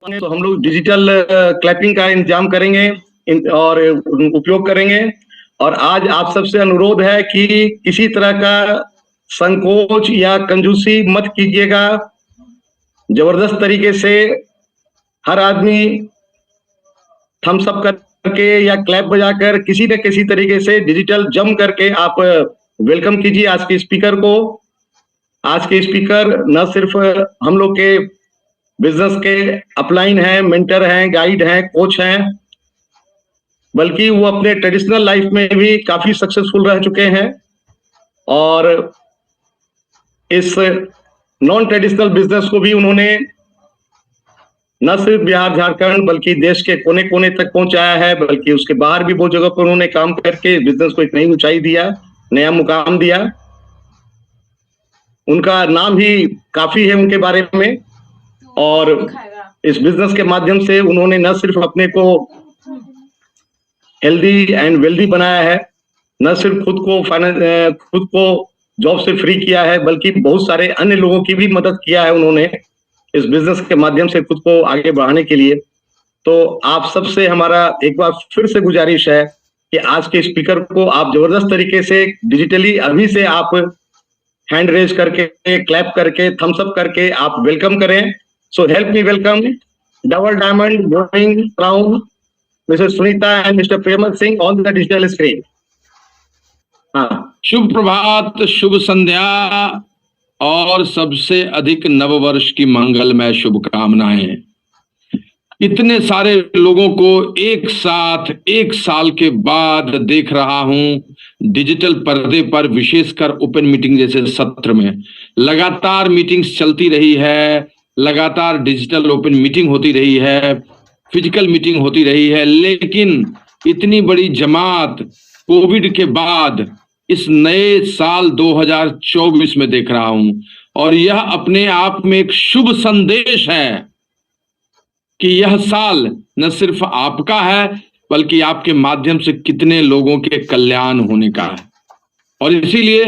तो हम लोग डिजिटल क्लैपिंग का इंतजाम करेंगे और उपयोग करेंगे। और आज आप सबसे अनुरोध है कि किसी तरह का संकोच या कंजूसी मत कीजिएगा। जबरदस्त तरीके से हर आदमी थम्स अप करके या क्लैप बजाकर किसी न किसी तरीके से डिजिटल जम करके आप वेलकम कीजिए आज के स्पीकर को। आज के स्पीकर न सिर्फ हम लोग के बिजनेस के अपलाइन हैं, मेंटर हैं, गाइड हैं, कोच हैं, बल्कि वो अपने ट्रेडिशनल लाइफ में भी काफी सक्सेसफुल रह चुके हैं। और इस नॉन ट्रेडिशनल बिजनेस को भी उन्होंने न सिर्फ बिहार झारखंड बल्कि देश के कोने कोने तक पहुंचाया है, बल्कि उसके बाहर भी बहुत जगह पर उन्होंने काम करके बिजनेस को एक नई ऊंचाई दिया, नया मुकाम दिया। उनका नाम ही काफी है उनके बारे में। और इस बिजनेस के माध्यम से उन्होंने न सिर्फ अपने को हेल्दी एंड वेल्दी बनाया है, न सिर्फ खुद को जॉब से फ्री किया है, बल्कि बहुत सारे अन्य लोगों की भी मदद किया है उन्होंने इस बिजनेस के माध्यम से खुद को आगे बढ़ाने के लिए। तो आप सबसे हमारा एक बार फिर से गुजारिश है कि आज के स्पीकर को आप जबरदस्त तरीके से डिजिटली अभी से आप हैंड रेज करके, क्लैप करके, थम्स अप करके आप वेलकम करें। So help me welcome double diamond going crown Mrs Sunita and Mr Premal Singh on the digital screen. हाँ, शुभ प्रभात, शुभ संध्या और सबसे अधिक नववर्ष की मंगलमय शुभकामनाएं। इतने सारे लोगों को एक साथ एक साल के बाद देख रहा हूं डिजिटल पर्दे पर, विशेषकर ओपन मीटिंग जैसे सत्र में। लगातार मीटिंग्स चलती रही है, लगातार डिजिटल ओपन मीटिंग होती रही है, फिजिकल मीटिंग होती रही है, लेकिन इतनी बड़ी जमात कोविड के बाद इस नए साल 2024 में देख रहा हूं। और यह अपने आप में एक शुभ संदेश है कि यह साल न सिर्फ आपका है बल्कि आपके माध्यम से कितने लोगों के कल्याण होने का है। और इसीलिए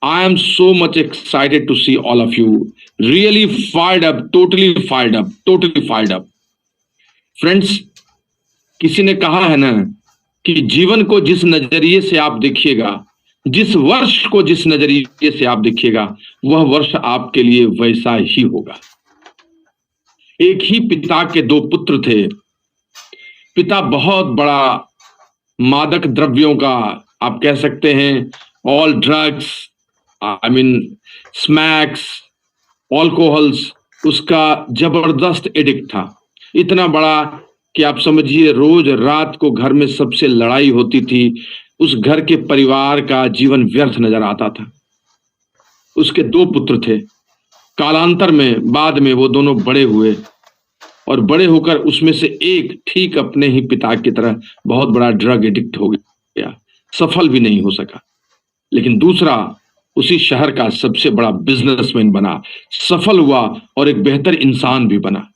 I am so much excited to see all of you, really fired up, totally fired up, totally fired up. Friends, किसी ने कहा है ना कि जीवन को जिस नजरिए से आप देखिएगा, जिस वर्ष को जिस नजरिए से आप देखिएगा, वह वर्ष आपके लिए वैसा ही होगा। एक ही पिता के दो पुत्र थे। पिता बहुत बड़ा मादक द्रव्यों का, आप कह सकते हैं all drugs, I mean smacks, alcohols, उसका जबरदस्त एडिक्ट था। इतना बड़ा कि आप समझिए रोज रात को घर में सबसे लड़ाई होती थी। उस घर के परिवार का जीवन व्यर्थ नजर आता था। उसके दो पुत्र थे। कालांतर में बाद में वो दोनों बड़े हुए और बड़े होकर उसमें से एक ठीक अपने ही पिता की तरह बहुत बड़ा ड्रग एडिक्ट हो गया, सफल भी नहीं हो सका। लेकिन दूसरा उसी शहर का सबसे बड़ा बिजनेसमैन बना, सफल हुआ और एक बेहतर इंसान भी बना।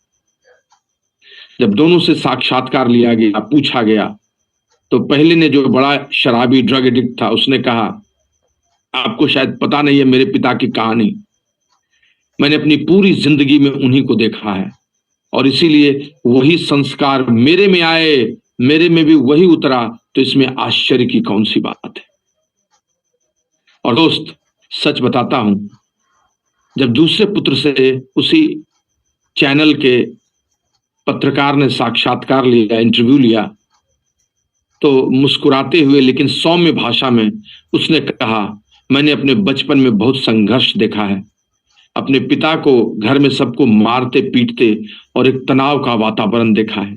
जब दोनों से साक्षात्कार लिया गया, पूछा गया, तो पहले ने जो बड़ा शराबी ड्रग एडिक्ट था उसने कहा, आपको शायद पता नहीं है मेरे पिता की कहानी। मैंने अपनी पूरी जिंदगी में उन्हीं को देखा है और इसीलिए वही संस्कार मेरे में आए, मेरे में भी वही उतरा, तो इसमें आश्चर्य की कौन सी बात है। और दोस्त, सच बताता हूं, जब दूसरे पुत्र से उसी चैनल के पत्रकार ने साक्षात्कार लिया, इंटरव्यू लिया, तो मुस्कुराते हुए लेकिन सौम्य भाषा में उसने कहा, मैंने अपने बचपन में बहुत संघर्ष देखा है। अपने पिता को घर में सबको मारते पीटते और एक तनाव का वातावरण देखा है।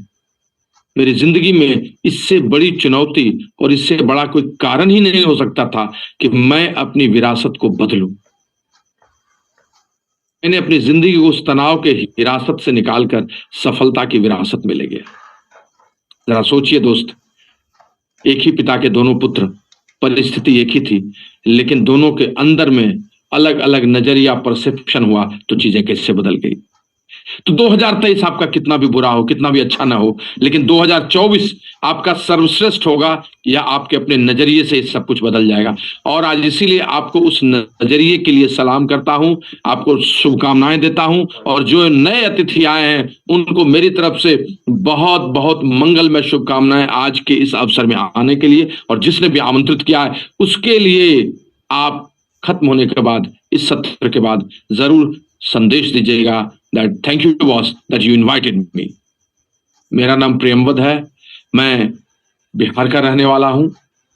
मेरी जिंदगी में इससे बड़ी चुनौती और इससे बड़ा कोई कारण ही नहीं हो सकता था कि मैं अपनी विरासत को बदलूं। मैंने अपनी जिंदगी को उस तनाव के हिरासत से निकालकर सफलता की विरासत में ले गया। जरा सोचिए दोस्त, एक ही पिता के दोनों पुत्र, परिस्थिति एक ही थी, लेकिन दोनों के अंदर में अलग अलग नजरिया, परसेप्शन हुआ, तो चीजें कैसे बदल गई। तो 2023 आपका कितना भी बुरा हो, कितना भी अच्छा ना हो, लेकिन 2024 आपका सर्वश्रेष्ठ होगा, या आपके अपने नजरिए से सब कुछ बदल जाएगा। और आज इसीलिए आपको उस नजरिए के लिए सलाम करता हूं, आपको शुभकामनाएं देता हूं, और जो नए अतिथि आए हैं उनको मेरी तरफ से बहुत बहुत मंगलमय शुभकामनाएं आज के इस अवसर में आने के लिए। और जिसने भी आमंत्रित किया है उसके लिए आप खत्म होने के बाद, इस सत्र के बाद जरूर संदेश दीजिएगा that thank you boss that you invited me. मेरा नाम प्रियंवद है, मैं बिहार का रहने वाला हूं,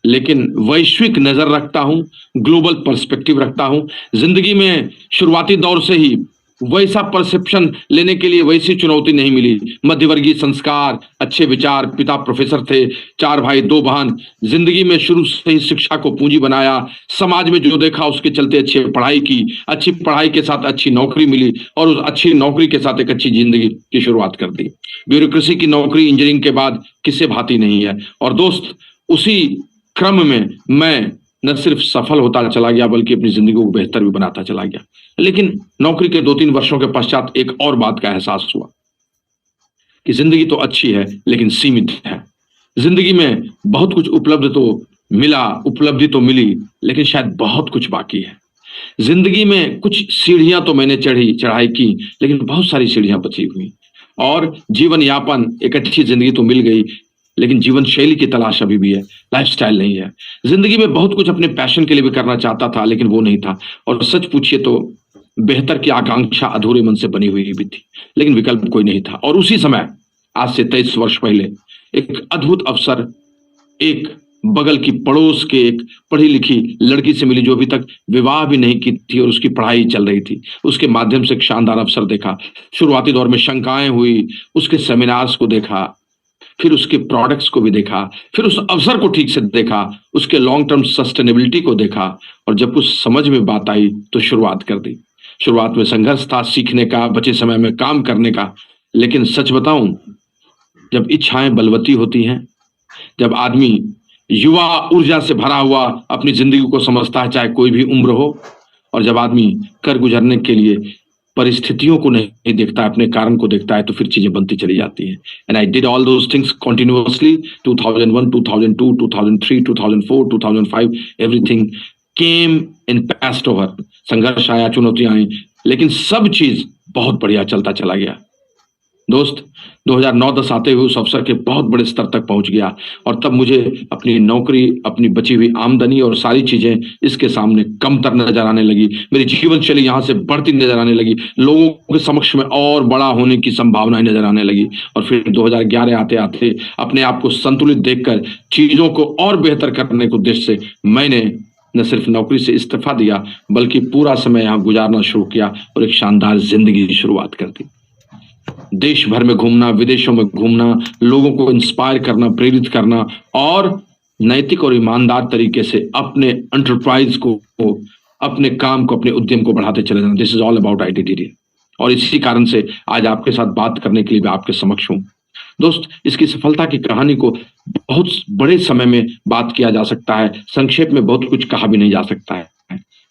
लेकिन वैश्विक नजर रखता हूं, ग्लोबल पर्सपेक्टिव रखता हूं। जिंदगी में शुरुआती दौर से ही वैसा परसेप्शन लेने के लिए वैसी चुनौती नहीं मिली। मध्यवर्गीय संस्कार, अच्छे विचार, पिता प्रोफेसर थे, 4 भाई 2 बहन। जिंदगी में शुरू से ही शिक्षा को पूंजी बनाया, समाज में जो देखा उसके चलते अच्छी पढ़ाई की, अच्छी पढ़ाई के साथ अच्छी नौकरी मिली, और उस अच्छी नौकरी के साथ एक अच्छी जिंदगी की शुरुआत कर दी। ब्यूरोक्रेसी की नौकरी इंजीनियरिंग के बाद किससे भाती नहीं है। और दोस्त, उसी क्रम में मैं न सिर्फ सफल होता चला गया बल्कि अपनी जिंदगी को बेहतर भी बनाता चला गया। लेकिन नौकरी के 2-3 वर्षों के पश्चात एक और बात का एहसास हुआ कि जिंदगी तो अच्छी है लेकिन सीमित है। जिंदगी में बहुत कुछ उपलब्धि तो मिली, लेकिन शायद बहुत कुछ बाकी है। जिंदगी में कुछ सीढ़ियां तो मैंने चढ़ाई की, लेकिन बहुत सारी सीढ़ियां बची हुई। और जीवन यापन, एक अच्छी जिंदगी तो मिल गई, लेकिन जीवन शैली की तलाश अभी भी है, लाइफस्टाइल नहीं है। जिंदगी में बहुत कुछ अपने पैशन के लिए भी करना चाहता था, लेकिन वो नहीं था। और सच पूछिए तो बेहतर की आकांक्षा अधूरे मन से बनी हुई भी थी, लेकिन विकल्प कोई नहीं था। और उसी समय, आज से 23 वर्ष पहले, एक अद्भुत अवसर एक बगल की पड़ोस के एक पढ़ी लिखी लड़की से मिली, जो अभी तक विवाह भी नहीं की थी और उसकी पढ़ाई चल रही थी। उसके माध्यम से एक शानदार अवसर देखा। शुरुआती दौर में शंकाएं हुई, उसके सेमिनार्स को देखा, फिर उसके प्रोडक्ट्स को भी देखा, फिर उस अवसर को ठीक से देखा, उसके लॉन्ग टर्म सस्टेनेबिलिटी को देखा, और जब कुछ समझ में बात आई तो शुरुआत कर दी। शुरुआत में संघर्ष था, सीखने का, बचे समय में काम करने का। लेकिन सच बताऊं, जब इच्छाएं बलवती होती हैं, जब आदमी युवा ऊर्जा से भरा हुआ अपनी जिंदगी को समझता है, चाहे कोई भी उम्र हो, और जब आदमी कर गुजरने के लिए परिस्थितियों को नहीं देखता है, अपने कारण को देखता है, तो फिर चीजें बनती चली जाती हैं। And I did all those things continuously. 2001, 2002, 2003, 2004, 2005, everything came in past over. संघर्ष आया, चुनौतियां आई, लेकिन सब चीज बहुत बढ़िया चलता चला गया। दोस्त, 2009-10 आते हुए उस अवसर के बहुत बड़े स्तर तक पहुंच गया, और तब मुझे अपनी नौकरी, अपनी बची हुई आमदनी और सारी चीजें इसके सामने कमतर नजर आने लगी। मेरी जीवन शैली यहां से बढ़ती नजर आने लगी, लोगों के समक्ष में और बड़ा होने की संभावनाएं नजर आने लगी। और फिर 2011 आते आते अपने आप को संतुलित देखकर चीजों को और बेहतर करने के उद्देश्य से मैंने न सिर्फ नौकरी से इस्तीफा दिया, बल्कि पूरा समय यहां गुजारना शुरू किया और एक शानदार जिंदगी की शुरुआत कर दी। देश भर में घूमना, विदेशों में घूमना, लोगों को इंस्पायर करना, प्रेरित करना, और नैतिक और ईमानदार तरीके से अपने एंटरप्राइज को, अपने काम को, अपने उद्यम को बढ़ाते चले जाना। This is all about ITDD। और इसी कारण से आज आपके साथ बात करने के लिए मैं आपके समक्ष हूं। दोस्त, इसकी सफलता की कहानी को बहुत बड़े समय में बात किया जा सकता है, संक्षेप में बहुत कुछ कहा भी नहीं जा सकता है।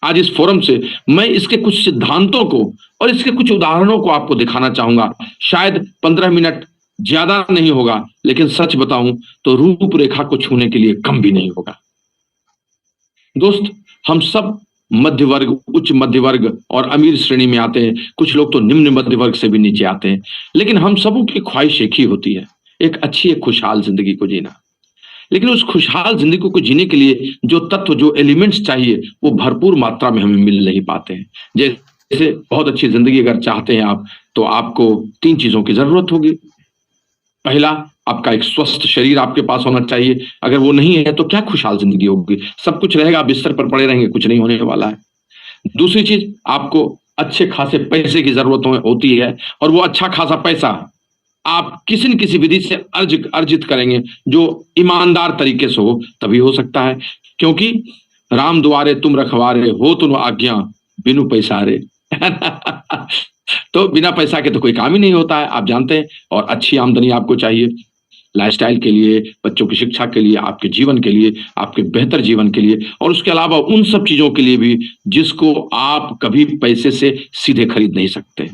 आज इस फोरम से मैं इसके कुछ सिद्धांतों को और इसके कुछ उदाहरणों को आपको दिखाना चाहूंगा। शायद 15 मिनट ज्यादा नहीं होगा, लेकिन सच बताऊं तो रूपरेखा को छूने के लिए कम भी नहीं होगा। दोस्त, हम सब मध्य वर्ग, उच्च मध्य वर्ग और अमीर श्रेणी में आते हैं। कुछ लोग तो निम्न मध्य वर्ग से भी नीचे आते हैं, लेकिन हम सबों की ख्वाहिश एक ही होती है, एक अच्छी, एक खुशहाल जिंदगी को जीना। लेकिन उस खुशहाल जिंदगी को जीने के लिए जो तत्व, जो एलिमेंट्स चाहिए, वो भरपूर मात्रा में हमें मिल नहीं पाते हैं। जैसे बहुत अच्छी जिंदगी अगर चाहते हैं आप, तो आपको 3 चीजों की जरूरत होगी। पहला, आपका एक स्वस्थ शरीर आपके पास होना चाहिए। अगर वो नहीं है तो क्या खुशहाल जिंदगी होगी? सब कुछ रहेगा, बिस्तर पर पड़े रहेंगे, कुछ नहीं होने वाला है। दूसरी चीज, आपको अच्छे खासे पैसे की जरूरत होती है, और वो अच्छा खासा पैसा आप किसी न किसी विधि से अर्जित करेंगे, जो ईमानदार तरीके से हो, तभी हो सकता है। क्योंकि राम द्वारे तुम रखवारे, हो तुम आज्ञा बिनु पैसारे। तो बिना पैसा के तो कोई काम ही नहीं होता है, आप जानते हैं। और अच्छी आमदनी आपको चाहिए लाइफस्टाइल के लिए, बच्चों की शिक्षा के लिए, आपके जीवन के लिए, आपके बेहतर जीवन के लिए, और उसके अलावा उन सब चीजों के लिए भी जिसको आप कभी पैसे से सीधे खरीद नहीं सकते।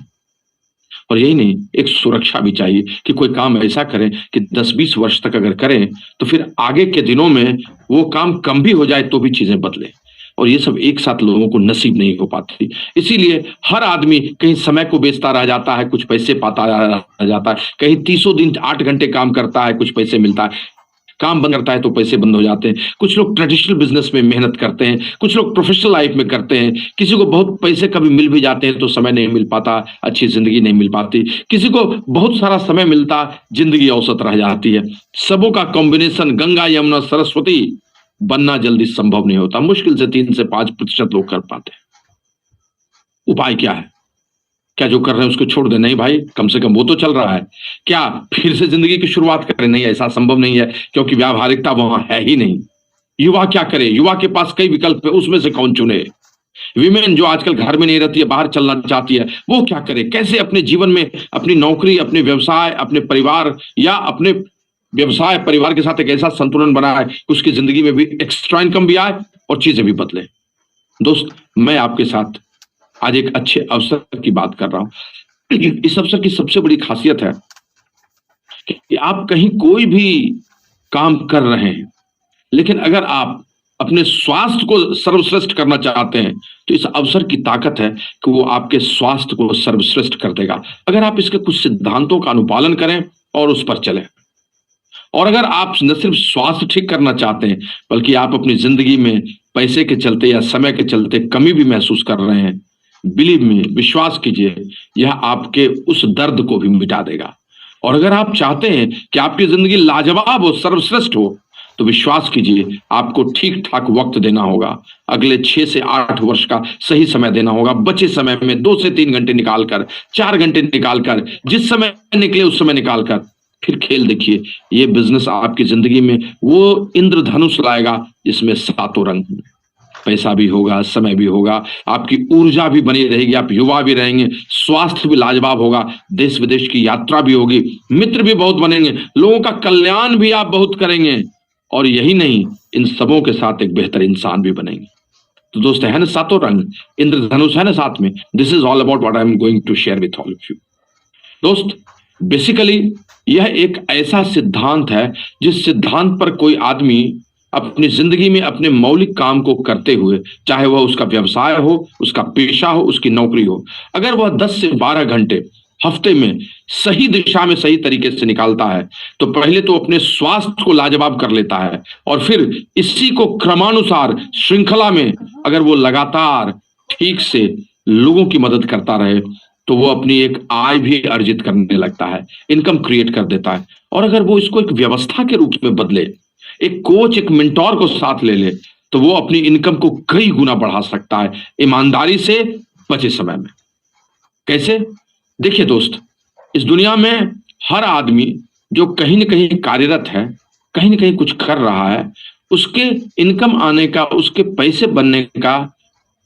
और यही नहीं, एक सुरक्षा भी चाहिए कि कोई काम ऐसा करें कि 10-20 वर्ष तक अगर करें तो फिर आगे के दिनों में वो काम कम भी हो जाए तो भी चीजें बदले। और ये सब एक साथ लोगों को नसीब नहीं हो पाती। इसीलिए हर आदमी कहीं समय को बेचता रह जाता है, कुछ पैसे पाता रह जाता है, कहीं 30 दिन 8 घंटे काम करता है, कुछ पैसे मिलता है, काम बंद करता है तो पैसे बंद हो जाते हैं। कुछ लोग ट्रेडिशनल बिजनेस में मेहनत करते हैं, कुछ लोग प्रोफेशनल लाइफ में करते हैं, किसी को बहुत पैसे कभी मिल भी जाते हैं तो समय नहीं मिल पाता, अच्छी जिंदगी नहीं मिल पाती, किसी को बहुत सारा समय मिलता, जिंदगी औसत रह जाती है। सबों का कॉम्बिनेशन गंगा यमुना सरस्वती बनना जल्दी संभव नहीं होता, मुश्किल से 3 से 5% लोग कर पाते हैं। उपाय क्या है? क्या जो कर रहे हैं उसको छोड़ दे? नहीं भाई, कम से कम वो तो चल रहा है। क्या फिर से जिंदगी की शुरुआत करें? नहीं, ऐसा संभव नहीं है, क्योंकि व्यावहारिकता वहां है ही नहीं। युवा क्या करे? युवा के पास कई विकल्प है, उसमें से कौन चुने? विमेन जो आजकल घर में नहीं रहती है, बाहर चलना चाहती है, वो क्या करे? कैसे अपने जीवन में अपनी नौकरी, अपने व्यवसाय, अपने परिवार या अपने व्यवसाय परिवार के साथ एक ऐसा संतुलन बनाए कि उसकी जिंदगी में भी एक्स्ट्रा इनकम भी आए और चीजें भी बदले। दोस्त, मैं आपके साथ आज एक अच्छे अवसर की बात कर रहा हूं। इस अवसर की सबसे बड़ी खासियत है कि आप कहीं कोई भी काम कर रहे हैं, लेकिन अगर आप अपने स्वास्थ्य को सर्वश्रेष्ठ करना चाहते हैं तो इस अवसर की ताकत है कि वो आपके स्वास्थ्य को सर्वश्रेष्ठ कर देगा, अगर आप इसके कुछ सिद्धांतों का अनुपालन करें और उस पर चलें। और अगर आप न सिर्फ स्वास्थ्य ठीक करना चाहते हैं, बल्कि आप अपनी जिंदगी में पैसे के चलते या समय के चलते कमी भी महसूस कर रहे हैं, बिलीव मी, विश्वास कीजिए, यह आपके उस दर्द को भी मिटा देगा। और अगर आप चाहते हैं कि आपकी जिंदगी लाजवाब हो, सर्वश्रेष्ठ हो, तो विश्वास कीजिए, आपको ठीक ठाक वक्त देना होगा। अगले 6 से 8 वर्ष का सही समय देना होगा। बचे समय में 2 से 3 घंटे निकालकर, 4 घंटे निकालकर, जिस समय निकले उस समय निकालकर फिर खेल देखिए। ये बिजनेस आपकी जिंदगी में वो इंद्रधनुष लाएगा जिसमें 7 रंग होंगे। पैसा भी होगा, समय भी होगा, आपकी ऊर्जा भी बनी रहेगी, आप युवा भी रहेंगे, स्वास्थ्य भी लाजवाब होगा, देश विदेश की यात्रा भी होगी, मित्र भी बहुत बनेंगे, लोगों का कल्याण भी आप बहुत करेंगे, और यही नहीं, इन सबों के साथ एक बेहतर इंसान भी बनेंगे। तो दोस्त, है ना 7 रंग, इंद्रधनुष है ना साथ में। This is all about what I am going to share with all of you. दोस्त, बेसिकली यह एक ऐसा सिद्धांत है जिस सिद्धांत पर कोई आदमी अपनी जिंदगी में अपने मौलिक काम को करते हुए, चाहे वह उसका व्यवसाय हो, उसका पेशा हो, उसकी नौकरी हो, अगर वह 10 से 12 घंटे हफ्ते में सही दिशा में सही तरीके से निकालता है तो पहले तो अपने स्वास्थ्य को लाजवाब कर लेता है, और फिर इसी को क्रमानुसार श्रृंखला में अगर वो लगातार ठीक से लोगों की मदद करता रहे तो वो अपनी एक आय भी अर्जित करने लगता है, इनकम क्रिएट कर देता है। और अगर वो इसको एक व्यवस्था के रूप में बदले, एक कोच, एक मेंटोर को साथ ले ले, तो वो अपनी इनकम को कई गुना बढ़ा सकता है, ईमानदारी से, बचे समय में। कैसे? देखिए दोस्त, इस दुनिया में हर आदमी जो कहीं ना कहीं कार्यरत है, कहीं ना कहीं कुछ कर रहा है, उसके इनकम आने का, उसके पैसे बनने का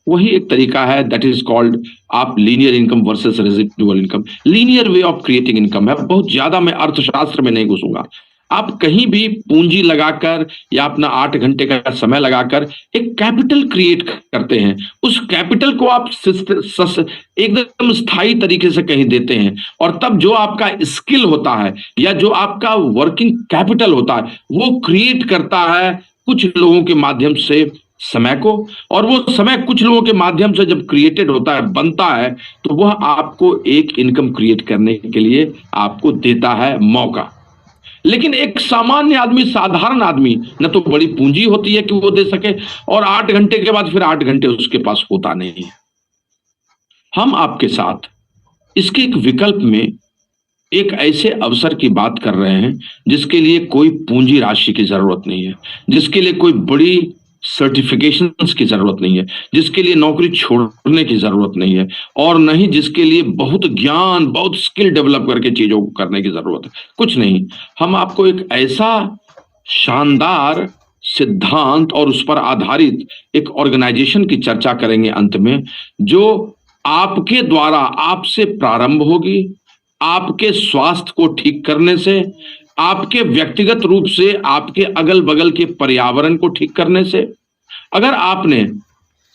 वही एक तरीका है, दैट इज कॉल्ड आप linear income versus residual income. Linear way of creating income है। बहुत ज्यादा मैं अर्थशास्त्र में नहीं घुसूंगा। आप कहीं भी पूंजी लगाकर या अपना 8 घंटे का समय लगाकर एक कैपिटल क्रिएट करते हैं, उस कैपिटल को आप एकदम स्थायी तरीके से कहीं देते हैं, और तब जो आपका स्किल होता है या जो आपका वर्किंग कैपिटल होता है वो क्रिएट करता है कुछ लोगों के माध्यम से समय को, और वो समय कुछ लोगों के माध्यम से जब क्रिएटेड होता है, बनता है, तो वह आपको एक इनकम क्रिएट करने के लिए आपको देता है मौका। लेकिन एक सामान्य आदमी, साधारण आदमी, न तो बड़ी पूंजी होती है कि वो दे सके, और 8 घंटे के बाद फिर 8 घंटे उसके पास होता नहीं है। हम आपके साथ इसके एक विकल्प में एक ऐसे अवसर की बात कर रहे हैं जिसके लिए कोई पूंजी राशि की जरूरत नहीं है, जिसके लिए कोई बड़ी सर्टिफिकेशंस की जरूरत नहीं है, जिसके लिए नौकरी छोड़ने की जरूरत नहीं है, और नहीं जिसके लिए बहुत ज्ञान, बहुत स्किल डेवलप करके चीजों को करने की जरूरत है। कुछ नहीं, हम आपको एक ऐसा शानदार सिद्धांत और उस पर आधारित एक ऑर्गेनाइजेशन की चर्चा करेंगे अंत में, जो आपके द्वारा आपसे प्रारंभ होगी, आपके स्वास्थ्य को ठीक करने से, आपके व्यक्तिगत रूप से आपके अगल बगल के पर्यावरण को ठीक करने से। अगर आपने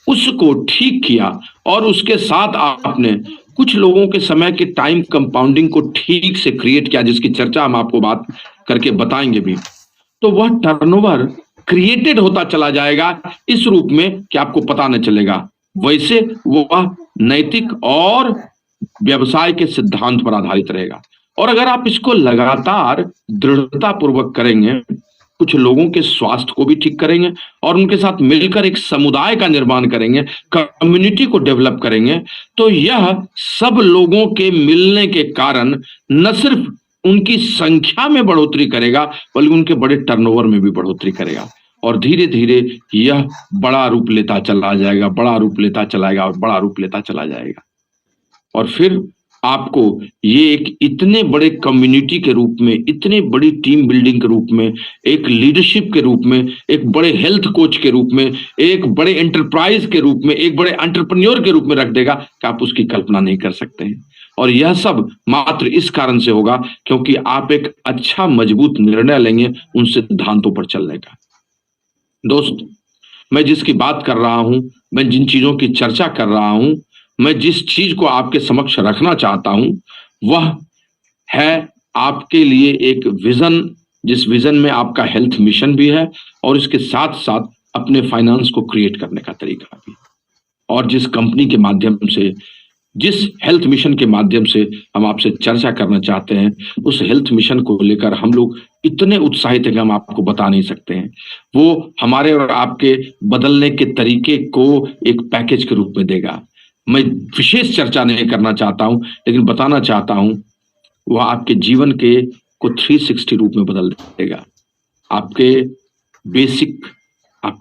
उसको ठीक किया और उसके साथ आपने कुछ लोगों के समय के टाइम कंपाउंडिंग को ठीक से क्रिएट किया, जिसकी चर्चा हम आपको बात करके बताएंगे भी, तो वह टर्नओवर क्रिएटेड होता चला जाएगा इस रूप में कि आपको पता न चलेगा। वैसे वह नैतिक और व्यवसाय के सिद्धांत पर आधारित रहेगा। और अगर आप इसको लगातार दृढ़ता पूर्वक करेंगे, कुछ लोगों के स्वास्थ्य को भी ठीक करेंगे और उनके साथ मिलकर एक समुदाय का निर्माण करेंगे, कम्युनिटी को डेवलप करेंगे, तो यह सब लोगों के मिलने के कारण न सिर्फ उनकी संख्या में बढ़ोतरी करेगा बल्कि उनके बड़े टर्नओवर में भी बढ़ोतरी करेगा। और धीरे धीरे यह बड़ा रूप लेता चला जाएगा, बड़ा रूप लेता चलाएगा और बड़ा रूप लेता चला जाएगा। और फिर आपको ये एक इतने बड़े कम्युनिटी के रूप में, इतने बड़ी टीम बिल्डिंग के रूप में, एक लीडरशिप के रूप में, एक बड़े हेल्थ कोच के रूप में, एक बड़े एंटरप्राइज के रूप में, एक बड़े एंटरप्रेन्योर के रूप में रख देगा कि आप उसकी कल्पना नहीं कर सकते हैं। और यह सब मात्र इस कारण से होगा क्योंकि आप एक अच्छा मजबूत निर्णय लेंगे उन सिद्धांतों पर चलने का। दोस्त, मैं जिसकी बात कर रहा हूं, मैं जिन चीजों की चर्चा कर रहा हूं, मैं जिस चीज को आपके समक्ष रखना चाहता हूं, वह है आपके लिए एक विजन, जिस विजन में आपका हेल्थ मिशन भी है और इसके साथ साथ अपने फाइनेंस को क्रिएट करने का तरीका भी। और जिस कंपनी के माध्यम से, जिस हेल्थ मिशन के माध्यम से हम आपसे चर्चा करना चाहते हैं, उस हेल्थ मिशन को लेकर हम लोग इतने उत्साहित हैं कि हम आपको बता नहीं सकते हैं। वो हमारे और आपके बदलने के तरीके को एक पैकेज के रूप में देगा। मैं विशेष चर्चा नहीं करना चाहता हूं, लेकिन बताना चाहता हूं वह आपके जीवन के को 360 रूप में बदल देगा। आपके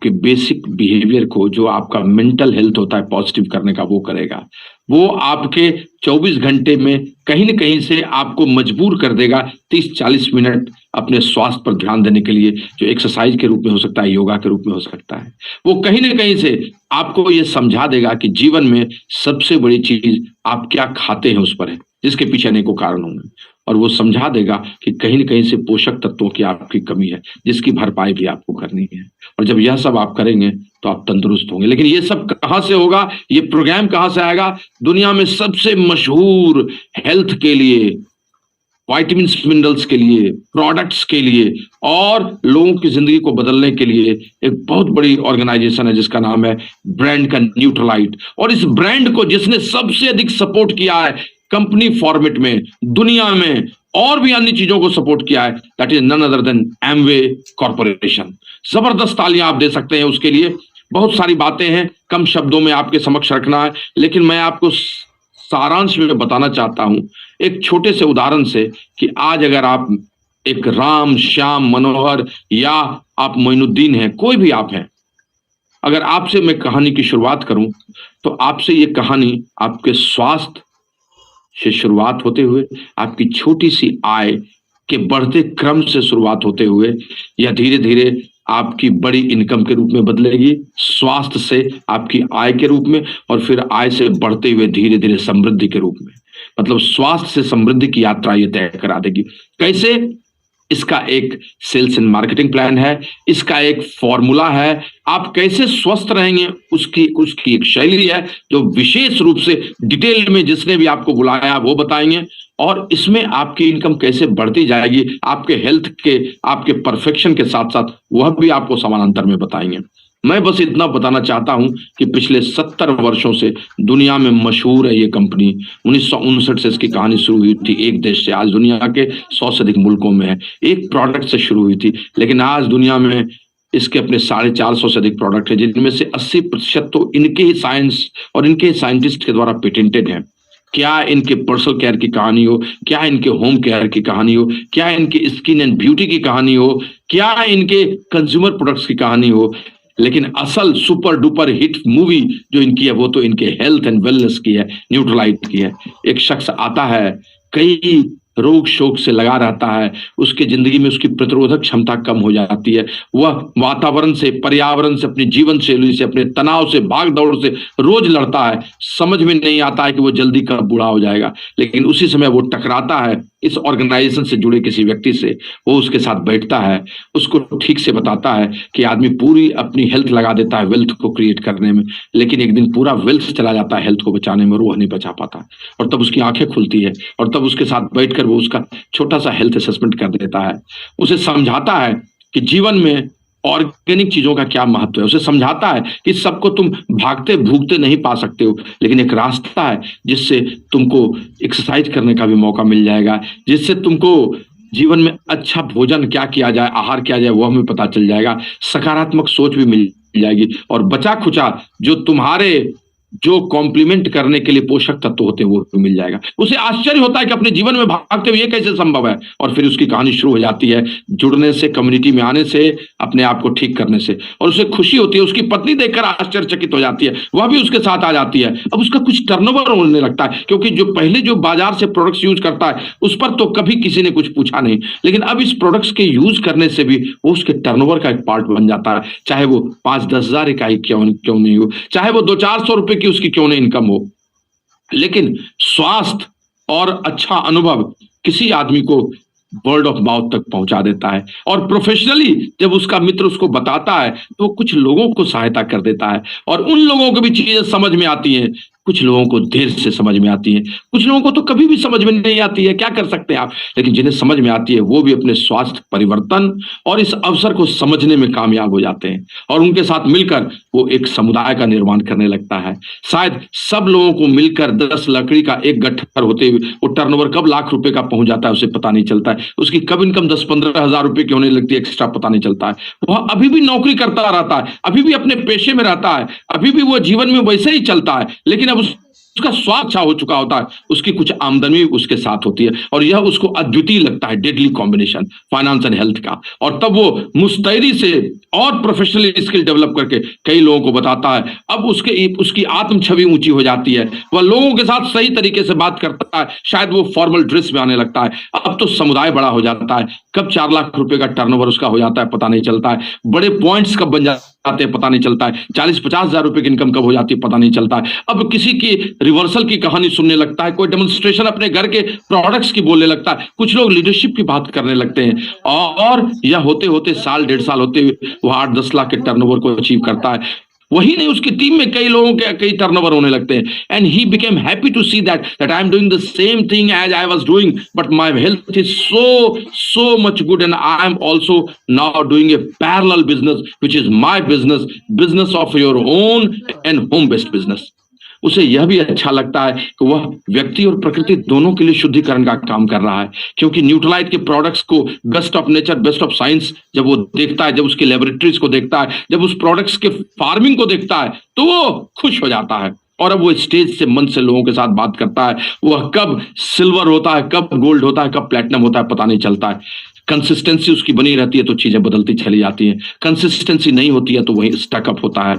बेसिक बिहेवियर को, जो आपका मेंटल हेल्थ होता है पॉजिटिव करने का, वो करेगा। वो आपके 24 घंटे में कहीं न कहीं से आपको मजबूर कर देगा 30-40 मिनट अपने स्वास्थ्य पर ध्यान देने के लिए, जो एक्सरसाइज के रूप में हो सकता है, योगा के रूप में हो सकता है। वो कहीं न कहीं से आपको ये समझा देगा कि जीवन में सबसे बड़ी चीज आप क्या खाते हैं उस पर है, जिसके पीछे अनेकों कारण होंगे। और वो समझा देगा कि कहीं न कहीं से पोषक तत्वों की आपकी कमी है, जिसकी भरपाई भी आपको करनी है। और जब यह सब आप करेंगे तो आप तंदुरुस्त होंगे। लेकिन ये सब कहां से होगा, ये प्रोग्राम कहां से आएगा? दुनिया में सबसे मशहूर हेल्थ के लिए, विटामिन्स मिनरल्स के लिए, प्रोडक्ट्स के लिए और लोगों की जिंदगी को बदलने के लिए एक बहुत बड़ी ऑर्गेनाइजेशन है जिसका नाम है ब्रांड का न्यूट्रलाइट। और इस ब्रांड को जिसने सबसे अधिक सपोर्ट किया है कंपनी फॉर्मेट में, दुनिया में, और भी अन्य चीजों को सपोर्ट किया है, that is none other than Amway corporation. जबरदस्त तालियां आप दे सकते हैं उसके लिए। बहुत सारी बातें हैं, कम शब्दों में आपके समक्ष रखना है, लेकिन मैं आपको सारांश में बताना चाहता हूं एक छोटे से उदाहरण से कि आज अगर आप एक राम, श्याम, मनोहर या आप मोइनुद्दीन हैं, कोई भी आप हैं, अगर आपसे मैं कहानी की शुरुआत करूं तो आपसे ये कहानी आपके स्वास्थ्य से शुरुआत होते हुए, आपकी छोटी सी आय के बढ़ते क्रम से शुरुआत होते हुए, या धीरे धीरे आपकी बड़ी इनकम के रूप में बदलेगी, स्वास्थ्य से आपकी आय के रूप में, और फिर आय से बढ़ते हुए धीरे धीरे समृद्धि के रूप में, मतलब स्वास्थ्य से समृद्धि की यात्रा ये तय करा देगी। कैसे? इसका एक सेल्स एंड मार्केटिंग प्लान है, इसका एक फॉर्मूला है। आप कैसे स्वस्थ रहेंगे उसकी एक शैली है जो विशेष रूप से डिटेल में जिसने भी आपको बुलाया वो बताएंगे। और इसमें आपकी इनकम कैसे बढ़ती जाएगी, आपके हेल्थ के, आपके परफेक्शन के साथ साथ वह भी आपको समानांतर में बताएंगे। मैं बस इतना बताना चाहता हूं कि पिछले 70 वर्षों से दुनिया में मशहूर है ये कंपनी। 1959 से इसकी कहानी शुरू हुई थी एक देश से, आज दुनिया के 100 से अधिक मुल्कों में है। एक प्रोडक्ट से शुरू हुई थी, लेकिन आज दुनिया में इसके अपने 450 से अधिक प्रोडक्ट है, जिनमें से 80% तो इनके ही साइंस और इनके ही साइंटिस्ट के द्वारा पेटेंटेड है। क्या इनके पर्सनल केयर की कहानी हो, क्या इनके होम केयर की कहानी हो, क्या इनके स्किन एंड ब्यूटी की कहानी हो, क्या इनके कंज्यूमर प्रोडक्ट्स की कहानी हो, लेकिन असल सुपर डुपर हिट मूवी जो इनकी है वो तो इनके हेल्थ एंड वेलनेस की है, न्यूट्रलाइट की है। एक शख्स आता है, कई रोग शोक से लगा रहता है, उसके जिंदगी में उसकी प्रतिरोधक क्षमता कम हो जाती है, वह वातावरण से, पर्यावरण से, अपनी जीवन शैली से, अपने तनाव से, भाग दौड़ से रोज लड़ता है। समझ में नहीं आता है कि वो जल्दी कब बूढ़ा हो जाएगा, लेकिन उसी समय वो टकराता है इस ऑर्गेनाइजेशन से जुड़े किसी व्यक्ति से, वो उसके साथ बैठता है, उसको ठीक से बताता है कि आदमी पूरी अपनी हेल्थ लगा देता है वेल्थ को क्रिएट करने में, लेकिन एक दिन पूरा वेल्थ चला जाता है हेल्थ को बचाने में, और वो नहीं बचा पाता। और तब उसकी आंखें खुलती है, और तब उसके साथ बैठकर वो उसका छोटा सा हेल्थ असेसमेंट कर देता है, उसे समझाता है कि जीवन में ऑर्गेनिक चीजों का क्या महत्व है, उसे समझाता है कि सबको तुम भागते भूगते नहीं पा सकते हो, लेकिन एक रास्ता है जिससे तुमको एक्सरसाइज करने का भी मौका मिल जाएगा, जिससे तुमको जीवन में अच्छा भोजन क्या किया जाए, आहार किया जाए, वो हमें पता चल जाएगा, सकारात्मक सोच भी मिल जाएगी, और बचा खुचा जो तुम्हारे जो कॉम्प्लीमेंट करने के लिए पोषक तत्व होते हैं वो भी मिल जाएगा। उसे आश्चर्य होता है कि अपने जीवन में भागते हुए ये कैसे संभव है, और फिर उसकी कहानी शुरू हो जाती है जुड़ने से, कम्युनिटी में आने से, अपने आप को ठीक करने से, और उसे खुशी होती है। उसकी पत्नी देखकर आश्चर्यचकित हो जाती है, वह भी उसके साथ आ जाती है। अब उसका कुछ टर्नओवर होने लगता है, क्योंकि जो पहले जो बाजार से प्रोडक्ट्स यूज करता है उस पर तो कभी किसी ने कुछ पूछा नहीं, लेकिन अब इस प्रोडक्ट्स के यूज करने से भी वो उसके टर्नओवर का एक पार्ट बन जाता है, चाहे वो 5-10 हजार इकाई क्यों नहीं हो, चाहे वो 200-400 रुपए की उसकी क्यों नहीं इनकम हो, लेकिन स्वास्थ्य और अच्छा अनुभव किसी आदमी को वर्ड ऑफ माउथ तक पहुंचा देता है। और प्रोफेशनली जब उसका मित्र उसको बताता है तो वो कुछ लोगों को सहायता कर देता है, और उन लोगों को भी चीजें समझ में आती हैं, कुछ लोगों को देर से समझ में आती हैं, कुछ लोगों को तो कभी भी समझ में नहीं आती है, क्या कर सकते हैं आप, लेकिन जिन्हें समझ में आती है वो भी अपने स्वास्थ्य परिवर्तन और इस अवसर को समझने में कामयाब हो जाते हैं, और उनके साथ मिलकर वो एक समुदाय का निर्माण करने लगता है। शायद सब लोगों को मिलकर 10 लकड़ी का एक गट्ठर होते हुए वो टर्नओवर कब लाख रुपए का पहुंच जाता है उसे पता नहीं चलता है, उसकी कब इनकम 10-15 हजार रुपए की होने लगती है एक्स्ट्रा पता नहीं चलता है। वह अभी भी नौकरी करता रहता है, अभी भी अपने पेशे में रहता है, अभी भी वो जीवन में वैसे ही चलता है, लेकिन अब उसका स्वास्थ्य अच्छा हो चुका होता है, उसकी कुछ आमदनी उसके साथ होती है, और यह उसको अद्वितीय लगता है, deadly combination finance and health का। और तब वो मुस्तैदी से और प्रोफेशनली स्किल डेवलप करके कई लोगों को बताता है। अब उसकी आत्म छवि ऊंची हो जाती है, वह लोगों के साथ सही तरीके से बात करता है, शायद वो फॉर्मल ड्रेस में आने लगता है। अब तो समुदाय बड़ा हो जाता है, कब 4 लाख रुपए का टर्नओवर उसका हो जाता है पता नहीं चलता है, बड़े पॉइंट्स कब बन जाते हैं पता नहीं चलता है, 40-50 हजार रुपए की इनकम कब हो जाती है पता नहीं चलता है। अब किसी की रिवर्सल की कहानी सुनने लगता है, कोई डेमोन्स्ट्रेशन अपने घर के प्रोडक्ट्स की बोलने लगता है, कुछ लोग लीडरशिप की बात करने लगते हैं, और यह होते होते साल 1.5 साल होते हुए वो 8-10 लाख के टर्नओवर को अचीव करता है। वही नहीं, उसकी टीम में कई लोगों के कई टर्नओवर होने लगते हैं, and he became happy to see that I am doing the same thing as I was doing, but my health is so much good, and I am also now doing a parallel business which is my business of your own and home based business। उसे यह भी अच्छा लगता है कि वह व्यक्ति और प्रकृति दोनों के लिए शुद्धिकरण का काम कर रहा है, क्योंकि न्यूट्रलाइट के प्रोडक्ट्स को best of nature, best of science जब वो देखता है, जब उसकी लेबोरेटरीज को देखता है, जब उस प्रोडक्ट्स के फार्मिंग को देखता है, तो वो खुश हो जाता है। और अब वो स्टेज से मन से लोगों के साथ बात करता है, वह कब सिल्वर होता है, कब गोल्ड होता है, कब प्लेटिनम होता है पता नहीं चलता है। कंसिस्टेंसी उसकी बनी रहती है तो चीजें बदलती चली जाती हैं, कंसिस्टेंसी नहीं होती है तो वही स्टकअप होता है।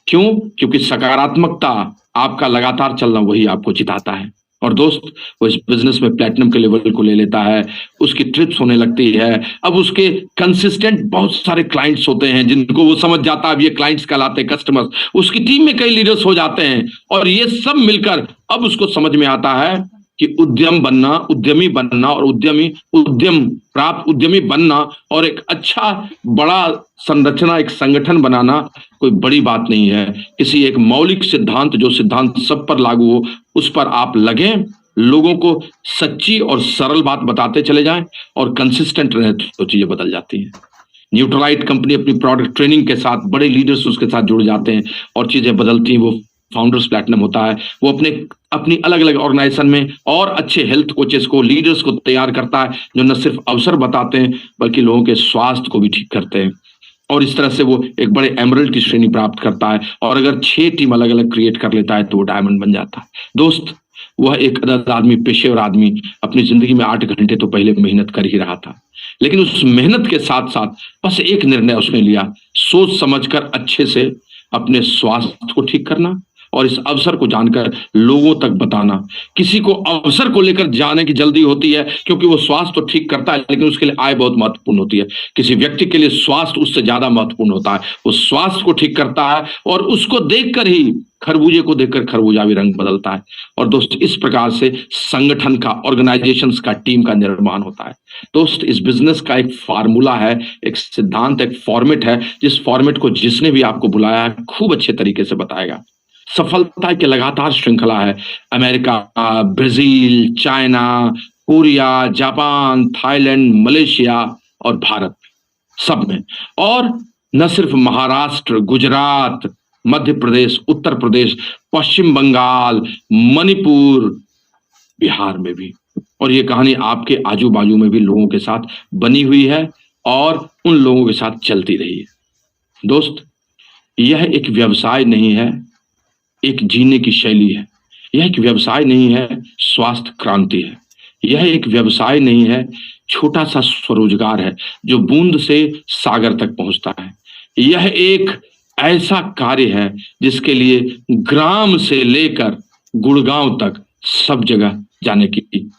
क्यों? क्योंकि सकारात्मकता, आपका लगातार चलना, वही आपको जिताता है। और दोस्त, वो इस बिजनेस में प्लेटिनम के लेवल को ले लेता है, उसकी ट्रिप्स होने लगती है, अब उसके कंसिस्टेंट बहुत सारे क्लाइंट्स होते हैं जिनको वो समझ जाता है अब ये क्लाइंट्स कहलाते हैं, कस्टमर्स। उसकी टीम में कई लीडर्स हो जाते हैं, और ये सब मिलकर अब उसको समझ में आता है कि उद्यमी बनना और उद्यमी बनना और एक अच्छा बड़ा संरचना, एक संगठन बनाना कोई बड़ी बात नहीं है। किसी एक मौलिक सिद्धांत, जो सिद्धांत सब पर लागू हो, उस पर आप लगें, लोगों को सच्ची और सरल बात बताते चले जाएं और कंसिस्टेंट रहे तो चीजें बदल जाती हैं। न्यूट्रलाइट कंपनी अपनी प्रोडक्ट ट्रेनिंग के साथ, बड़े लीडर्स उसके साथ जुड़ जाते हैं और चीजें बदलती हैं। वो फाउंडर्स प्लैटिनम होता है, वो अपनी अलग अलग ऑर्गेनाइजेशन में और अच्छे हेल्थ कोचेस को, लीडर्स को तैयार करता है, जो न सिर्फ अवसर बताते हैं बल्कि लोगों के स्वास्थ्य को भी ठीक करते हैं। और इस तरह से वो एक बड़े एमरल्ड की श्रेणी प्राप्त करता है, और अगर 6 टीम अलग अलग क्रिएट कर लेता है तो वो डायमंड बन जाता है। दोस्त, वह एक आदमी, पेशेवर आदमी, अपनी जिंदगी में 8 घंटे तो पहले मेहनत कर ही रहा था, लेकिन उस मेहनत के साथ साथ बस एक निर्णय उसने लिया, सोच समझकर अच्छे से अपने स्वास्थ्य को ठीक करना और इस अवसर को जानकर लोगों तक बताना। किसी को अवसर को लेकर जाने की जल्दी होती है क्योंकि वो स्वास्थ्य तो ठीक करता है, लेकिन उसके लिए आय बहुत महत्वपूर्ण होती है। किसी व्यक्ति के लिए स्वास्थ्य उससे ज्यादा महत्वपूर्ण होता है, वो स्वास्थ्य को ठीक करता है और उसको देखकर ही, खरबूजे को देखकर खरबूजा भी रंग बदलता है। और दोस्त, इस प्रकार से संगठन का, ऑर्गेनाइजेशंस का, टीम का निर्माण होता है। दोस्त, इस बिजनेस का एक फार्मूला है, एक सिद्धांत, एक फॉर्मेट है, जिस फॉर्मेट को जिसने भी आपको बुलाया है खूब अच्छे तरीके से बताएगा। सफलता की लगातार श्रृंखला है। America, Brazil, China, Korea, Japan, Thailand, Malaysia और भारत, सब में। और न सिर्फ महाराष्ट्र, गुजरात, मध्य प्रदेश, उत्तर प्रदेश, पश्चिम बंगाल, मणिपुर, बिहार में भी। और ये कहानी आपके आजू बाजू में भी लोगों के साथ बनी हुई है और उन लोगों के साथ चलती रही है। दोस्त, यह एक व्यवसाय नहीं है, एक जीने की शैली है। यह एक व्यवसाय नहीं है, स्वास्थ्य क्रांति है। यह एक व्यवसाय नहीं है, छोटा सा स्वरोजगार है जो बूंद से सागर तक पहुंचता है। यह एक ऐसा कार्य है जिसके लिए ग्राम से लेकर गुड़गांव तक सब जगह जाने की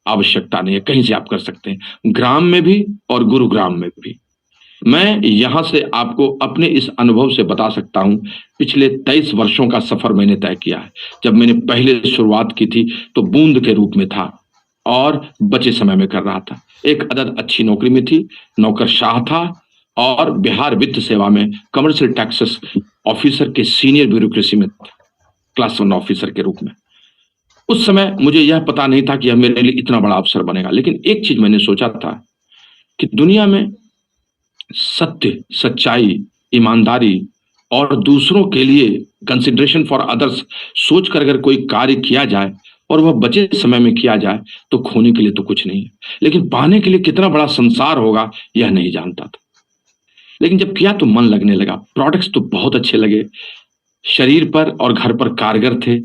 आवश्यकता नहीं है। कहीं से आप कर सकते हैं, ग्राम में भी और गुरुग्राम में भी। मैं यहां से आपको अपने इस अनुभव से बता सकता हूं, पिछले 23 वर्षों का सफर मैंने तय किया है। जब मैंने पहले शुरुआत की थी तो बूंद के रूप में था और बचे समय में कर रहा था। एक अदद अच्छी नौकरी में थी, नौकरशाह था और बिहार वित्त सेवा में कमर्शियल टैक्सेस ऑफिसर के सीनियर ब्यूरोक्रेसी में था, क्लास 1 ऑफिसर के रूप में। उस समय मुझे यह पता नहीं था कि यह मेरे लिए इतना बड़ा अवसर बनेगा, लेकिन एक चीज मैंने सोचा था कि दुनिया में सत्य, सच्चाई, ईमानदारी और दूसरों के लिए कंसिडरेशन फॉर अदर्स सोचकर अगर कोई कार्य किया जाए और वह बचे समय में किया जाए तो खोने के लिए तो कुछ नहीं है, लेकिन पाने के लिए कितना बड़ा संसार होगा यह नहीं जानता था। लेकिन जब किया तो मन लगने लगा, प्रोडक्ट्स तो बहुत अच्छे लगे, शरीर पर और घर पर कारगर थे,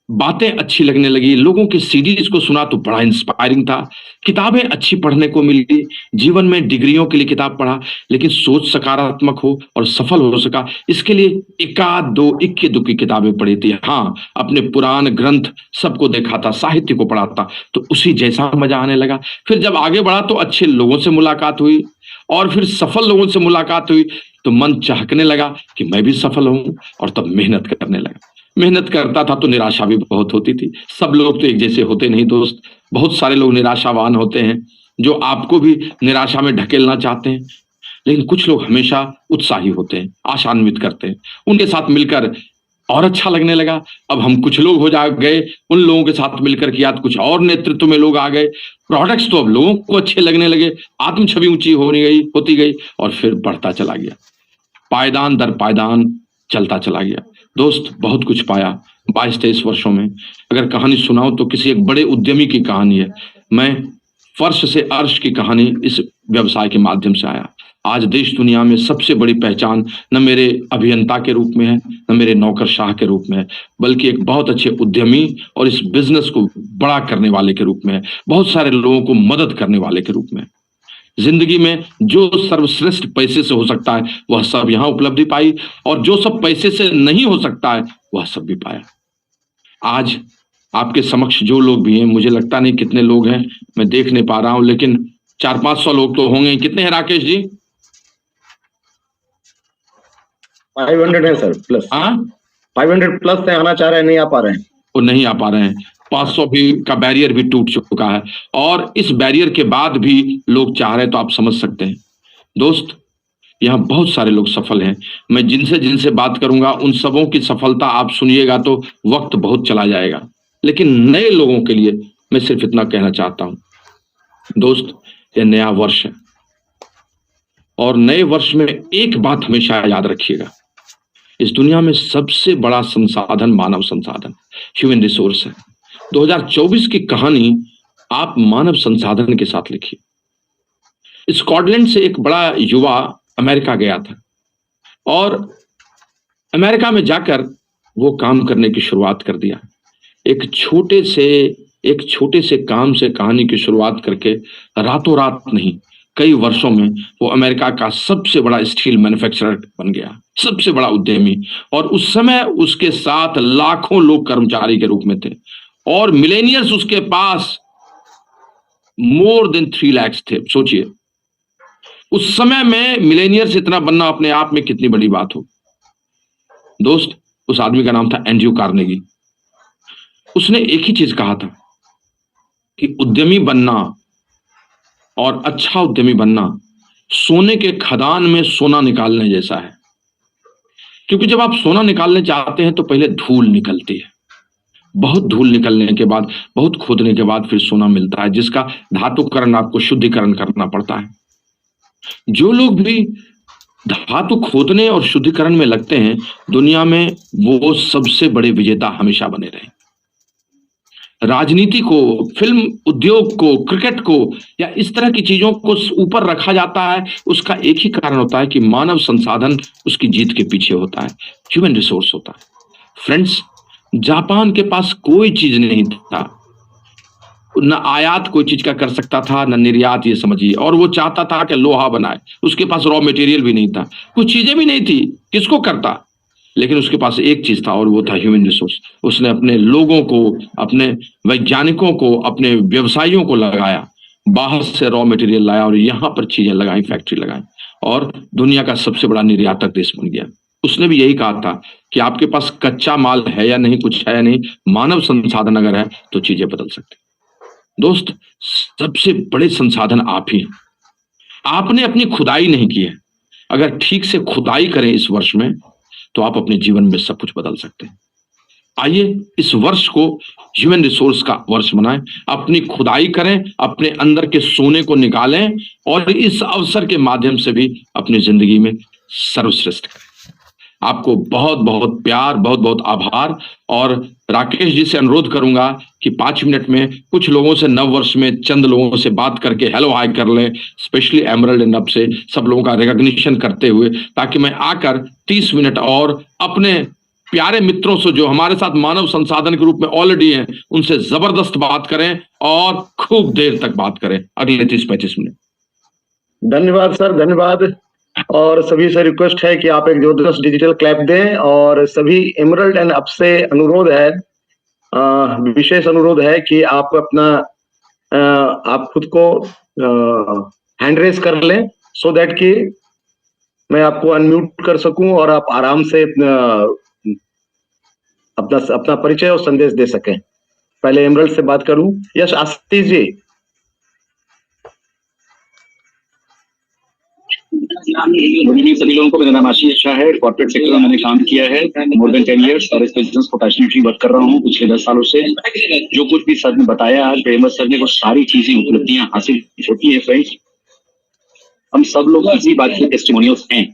बातें अच्छी लगने लगी, लोगों के सीडीज को सुना तो बड़ा इंस्पायरिंग था, किताबें अच्छी पढ़ने को मिली, जीवन में डिग्रियों के लिए किताब पढ़ा, लेकिन सोच सकारात्मक हो और सफल हो सका इसके लिए एकाध दो इक्की दुक्की किताबें पढ़ी थी। हाँ, अपने पुराण ग्रंथ सबको देखा था, साहित्य को पढ़ा था, तो उसी जैसा मजा आने लगा। फिर जब आगे बढ़ा तो अच्छे लोगों से मुलाकात हुई और फिर सफल लोगों से मुलाकात हुई तो मन चाहकने लगा कि मैं भी सफल हूं, और तब मेहनत करने लगा। मेहनत करता था तो निराशा भी बहुत होती थी। सब लोग तो एक जैसे होते नहीं दोस्त, बहुत सारे लोग निराशावान होते हैं जो आपको भी निराशा में ढकेलना चाहते हैं, लेकिन कुछ लोग हमेशा उत्साही होते हैं, आशान्वित करते हैं। उनके साथ मिलकर और अच्छा लगने लगा। अब हम कुछ लोग हो जा गए, उन लोगों के साथ मिलकर किया तो कुछ और नेतृत्व में लोग आ गए, प्रोडक्ट्स तो अब लोगों को अच्छे लगने लगे, आत्म छवि ऊंची होती गई और फिर बढ़ता चला गया, पायदान दर पायदान चलता चला गया। दोस्त, बहुत कुछ पाया 22-23 वर्षों में। अगर कहानी सुनाऊं तो किसी एक बड़े उद्यमी की कहानी है। मैं फर्श से अर्श की कहानी इस व्यवसाय के माध्यम से आया। आज देश दुनिया में सबसे बड़ी पहचान न मेरे अभियंता के रूप में है, न मेरे नौकरशाह के रूप में है, बल्कि एक बहुत अच्छे उद्यमी और इस बिजनेस को बड़ा करने वाले के रूप में है, बहुत सारे लोगों को मदद करने वाले के रूप में। जिंदगी में जो सर्वश्रेष्ठ पैसे से हो सकता है वह सब यहां उपलब्धि पाई, और जो सब पैसे से नहीं हो सकता है वह सब भी पाया। आज आपके समक्ष जो लोग भी हैं, मुझे लगता नहीं कितने लोग हैं, मैं देख नहीं पा रहा हूं, लेकिन 400-500 लोग तो होंगे। कितने हैं राकेश जी? 500 है सर, प्लस। हाँ, 500 प्लस है, आना चाह रहे हैं, नहीं आ पा रहे हैं। वो नहीं आ पा रहे हैं। 500 भी का बैरियर भी टूट चुका है, और इस बैरियर के बाद भी लोग चाह रहे हैं, तो आप समझ सकते हैं। दोस्त, यहाँ बहुत सारे लोग सफल हैं। मैं जिनसे जिनसे बात करूंगा उन सबों की सफलता आप सुनिएगा तो वक्त बहुत चला जाएगा, लेकिन नए लोगों के लिए मैं सिर्फ इतना कहना चाहता हूं। दोस्त, यह नया वर्ष है, और नए वर्ष में एक बात हमेशा याद रखिएगा, इस दुनिया में सबसे बड़ा संसाधन मानव संसाधन, ह्यूमन रिसोर्स है। 2024 की कहानी आप मानव संसाधन के साथ लिखिए। स्कॉटलैंड से एक बड़ा युवा अमेरिका गया था, और अमेरिका में जाकर वो काम करने की शुरुआत कर दिया। एक छोटे से काम से कहानी की शुरुआत करके रातों रात नहीं, कई वर्षों में वो अमेरिका का सबसे बड़ा स्टील मैन्युफैक्चरर बन गया, सबसे बड़ा उद्यमी। और उस समय उसके साथ लाखों लोग कर्मचारी के रूप में थे और मिलेनियर्स उसके पास मोर देन 3 लाख थे। सोचिए उस समय में मिलेनियर्स इतना बनना अपने आप में कितनी बड़ी बात हो। दोस्त, उस आदमी का नाम था एंड्रयू कार्नेगी। उसने एक ही चीज कहा था कि उद्यमी बनना और अच्छा उद्यमी बनना सोने के खदान में सोना निकालने जैसा है। क्योंकि जब आप सोना निकालने जाते हैं तो पहले धूल निकलती है, बहुत धूल निकलने के बाद, बहुत खोदने के बाद फिर सोना मिलता है, जिसका धातुकरण आपको शुद्धिकरण करना पड़ता है। जो लोग भी धातु खोदने और शुद्धिकरण में लगते हैं, दुनिया में वो सबसे बड़े विजेता हमेशा बने रहे। राजनीति को, फिल्म उद्योग को, क्रिकेट को या इस तरह की चीजों को ऊपर रखा जाता है, उसका एक ही कारण होता है कि मानव संसाधन उसकी जीत के पीछे होता है, ह्यूमन रिसोर्स होता है। फ्रेंड्स, जापान के पास कोई चीज नहीं था, न आयात कोई चीज का कर सकता था, न निर्यात, ये समझिए। और वो चाहता था कि लोहा बनाए, उसके पास रॉ मटेरियल भी नहीं था, कुछ चीजें भी नहीं थी, किसको करता। लेकिन उसके पास एक चीज था और वो था ह्यूमन रिसोर्स। उसने अपने लोगों को, अपने वैज्ञानिकों को, अपने व्यवसायियों को लगाया, बाहर से रॉ मटेरियल लाया और यहाँ पर चीजें लगाई, फैक्ट्री लगाई और दुनिया का सबसे बड़ा निर्यातक देश बन गया। उसने भी यही कहा था कि आपके पास कच्चा माल है या नहीं, कुछ है नहीं, मानव संसाधन अगर है तो चीजें बदल सकती। दोस्त, सबसे बड़े संसाधन आप ही हैं। आपने अपनी खुदाई नहीं की है। अगर ठीक से खुदाई करें इस वर्ष में तो आप अपने जीवन में सब कुछ बदल सकते हैं। आइए इस वर्ष को ह्यूमन रिसोर्स का वर्ष बनाएं, अपनी खुदाई करें, अपने अंदर के सोने को निकालें और इस अवसर के माध्यम से भी अपनी जिंदगी में सर्वश्रेष्ठ करें। आपको बहुत बहुत प्यार, बहुत बहुत आभार। और राकेश जी से अनुरोध करूंगा कि 5 मिनट में कुछ लोगों से, नव वर्ष में चंद लोगों से बात करके हेलो हाय कर लें, स्पेशली एमरल्ड एंड नब से सब लोगों का रिकॉग्निशन करते हुए, ताकि मैं आकर 30 मिनट और अपने प्यारे मित्रों से जो हमारे साथ मानव संसाधन के रूप में ऑलरेडी हैं, उनसे जबरदस्त बात करें और खूब देर तक बात करें, अगले 30-35 मिनट। धन्यवाद सर, धन्यवाद। और सभी से रिक्वेस्ट है कि आप एक जबरदस्त डिजिटल क्लैप दें। और सभी एमरल्ड एंड अब से अनुरोध है, विशेष अनुरोध है कि आप अपना आप खुद को हैंड रेस कर लें, सो दैट कि मैं आपको अनम्यूट कर सकूं और आप आराम से अपना परिचय और संदेश दे सकें। पहले एमरल्ड से बात करूं। यस, आशीष जी। सभी लोगों को, मेरा नाम आशीष शाह है। कॉर्पोरेट सेक्टर में मैंने काम किया है मोर देन 10 इयर्स और इस बिजनेस को पैशनेटली वर्क कर रहा हूँ पिछले 10 सालों से। जो कुछ भी सर ने बताया आज, प्रेमवत सर ने, वो सारी चीजें, उपलब्धियां हासिल होती है। फ्रेंड्स, हम सब लोग इसी बात के टेस्टिमोनियल्स हैं।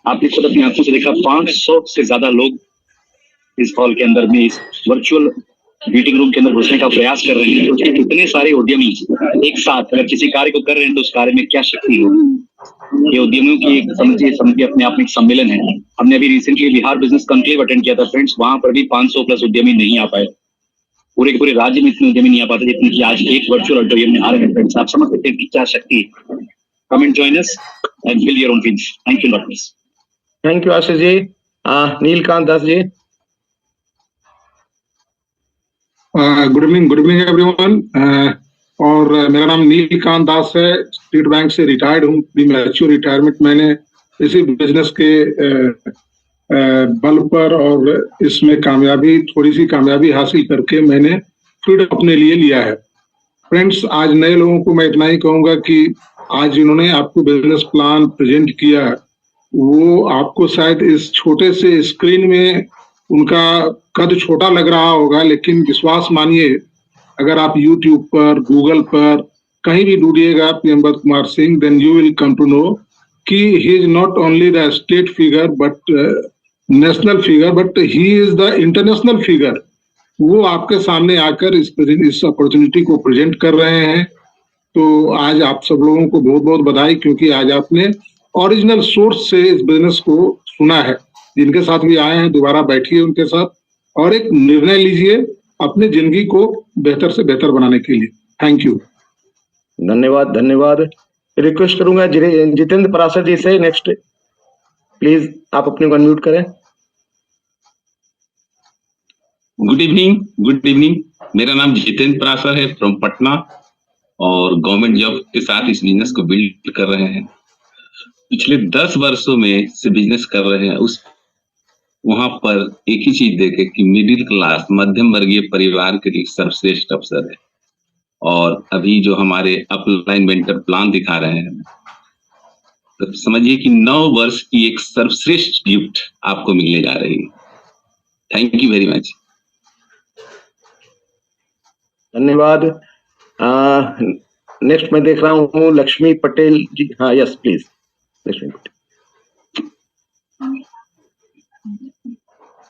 आपने खुद अपनी आंखों से देखा, 500 से ज्यादा लोग इस हॉल के अंदर में, इस वर्चुअल मीटिंग रूम के अंदर घुसने का प्रयास कर रहे हैं। तो इतने सारे उद्यमी एक साथ अगर किसी कार्य को कर रहे हैं तो उस कार्य में क्या शक्ति होगी। ये उद्यमियों की एक समझिए अपने आप में एक सम्मेलन है। हमने अभी recently Bihar business conclave attend किया था फ्रेंड्स, वहां पर भी 500 प्लस उद्यमी नहीं आ पाए। पूरे के पूरे राज्य में इतने उद्यमी नहीं आ पाते जितने की आज एक वर्चुअल ऑडिटोरियम में आ रहे हैं। फ्रेंड्स, आप समझ सकते हैं कि क्या शक्ति है। Come and join us and build your own dreams. Thank you lot miss. Thank you Ashish ji. Neelkant Das ji. Good evening everyone. और मेरा नाम नीलकांत दास है, स्टेट बैंक से रिटायर्ड हूँ, प्रीमैच्योर रिटायरमेंट। मैंने इसी बिजनेस के बल पर और इसमें थोड़ी सी कामयाबी हासिल करके मैंने फ्रीडम अपने लिए लिया है। फ्रेंड्स, आज नए लोगों को मैं इतना ही कहूंगा कि आज जिन्होंने आपको बिजनेस प्लान प्रेजेंट किया, वो आपको शायद इस छोटे से स्क्रीन में उनका कद छोटा लग रहा होगा, लेकिन विश्वास मानिए, अगर आप YouTube पर, गूगल पर कहीं भी ढूंढिएगा Premvat Kumar Singh, then you will come to know कि he is not only the state figure but national figure, but he is the international figure. वो आपके सामने आकर इस अपॉर्चुनिटी को प्रेजेंट कर रहे हैं। तो आज आप सब लोगों को बहुत बहुत बधाई, क्योंकि आज आपने ओरिजिनल सोर्स से इस बिजनेस को सुना है। जिनके साथ भी आए हैं, दोबारा बैठिए उनके साथ और एक निर्णय लीजिए अपनी जिंदगी को बेहतर से बेहतर बनाने के लिए। Thank you. धन्यवाद, धन्यवाद। रिक्वेस्ट करूंगा जितेंद्र पराशर जी से। नेक्स्ट प्लीज आप अपने को अनम्यूट करें। Good evening. मेरा नाम जितेंद्र पराशर है फ्रॉम पटना, और गवर्नमेंट जॉब के साथ इस बिजनेस को बिल्ड कर रहे हैं। पिछले 10 वर्षों में से बिजनेस कर रहे हैं। उस वहां पर एक ही चीज देखे कि मिडिल क्लास मध्यम वर्गीय परिवार के लिए सर्वश्रेष्ठ अवसर है। और अभी जो हमारे अपलाइन मेंटर प्लान दिखा रहे हैं, तो समझिए कि 9 वर्ष की एक सर्वश्रेष्ठ गिफ्ट आपको मिलने जा रही है। Thank you very much. धन्यवाद। नेक्स्ट मैं देख रहा हूँ लक्ष्मी पटेल जी। हाँ, yes please Lakshmi Patel.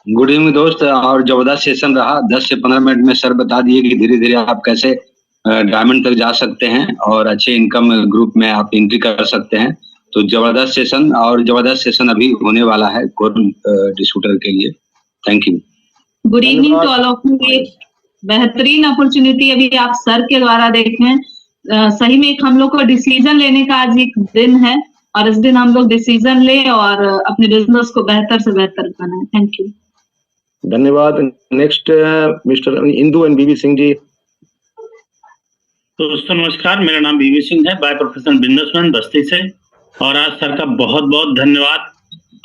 Good evening दोस्त, और जबरदस्त सेशन रहा। 10 से 15 मिनट में सर बता दिए कि धीरे धीरे आप कैसे डायमंड तक जा सकते हैं और अच्छे इनकम ग्रुप में आप एंट्री कर सकते हैं। तो जबरदस्त सेशन, और जबरदस्त सेशन अभी होने वाला है कोर डिस्ट्रीब्यूटर के लिए। Thank you. Good evening to all of you. एक बेहतरीन अपॉर्चुनिटी अभी आप सर के द्वारा देखें। सही में एक हम लोग को डिसीजन लेने का आज एक दिन है, और इस दिन हम लोग डिसीजन ले और अपने बिजनेस को बेहतर से बेहतर बनाए। Thank you. धन्यवाद। नेक्स्ट मिस्टर इंदू एंड बीबी सिंह जी। तो दोस्तों नमस्कार, मेरा नाम बीबी सिंह है, बाय प्रोफेशन बिजनेसमैन बस्ती से। और आज सर का बहुत बहुत धन्यवाद।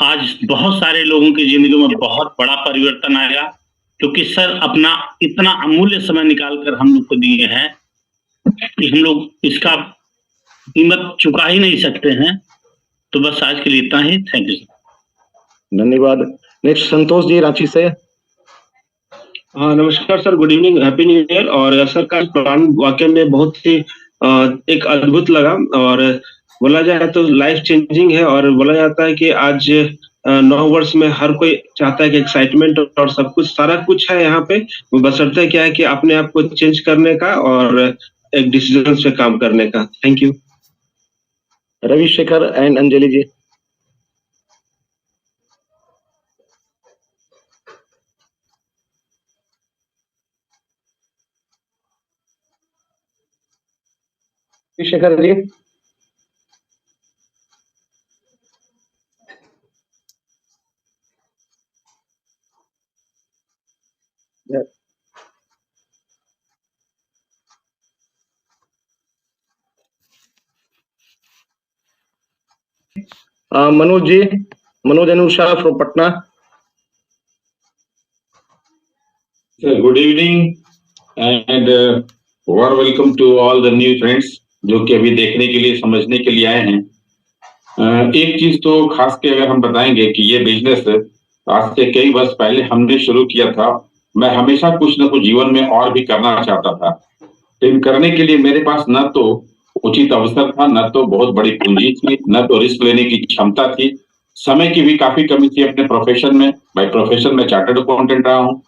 आज बहुत सारे लोगों की जिंदगी में बहुत बड़ा परिवर्तन आया, क्योंकि सर अपना इतना अमूल्य समय निकाल कर हम लोग को दिए हैं कि हम लोग इसका कीमत चुका ही नहीं सकते हैं। तो बस आज के लिए इतना ही। Thank you sir. धन्यवाद। नेक्स्ट संतोष जी रांची से। हाँ नमस्कार sir, good evening, happy new year. और सर का प्लान वाकई में बहुत ही एक अद्भुत लगा, और बोला जाए तो लाइफ चेंजिंग है। और बोला जाता है कि आज 9 वर्ष में हर कोई चाहता है कि एक्साइटमेंट और सब कुछ सारा कुछ है यहाँ पे। बशर्ते क्या है कि अपने आप को चेंज करने का और एक डिसीजन पे काम करने का। Thank you. Ravishekhar and Anjali ji. Ravishekhar ji. Manoj ji, Manoj Anusha from Patna. Good evening and warm welcome to all the new friends जो कि अभी देखने के लिए समझने के लिए आए हैं। एक चीज तो खास के अगर हम बताएंगे कि ये बिजनेस आज से कई वर्ष पहले हमने शुरू किया था। मैं हमेशा कुछ न कुछ जीवन में और भी करना चाहता था, लेकिन करने के लिए मेरे पास न तो उचित अवसर था, न तो बहुत बड़ी पूंजी थी, न तो रिस्क लेने की क्षमता थी। समय की भी काफी कमी थी अपने प्रोफेशन में। बाय प्रोफेशन में चार्टर्ड अकाउंटेंट रहा हूँ।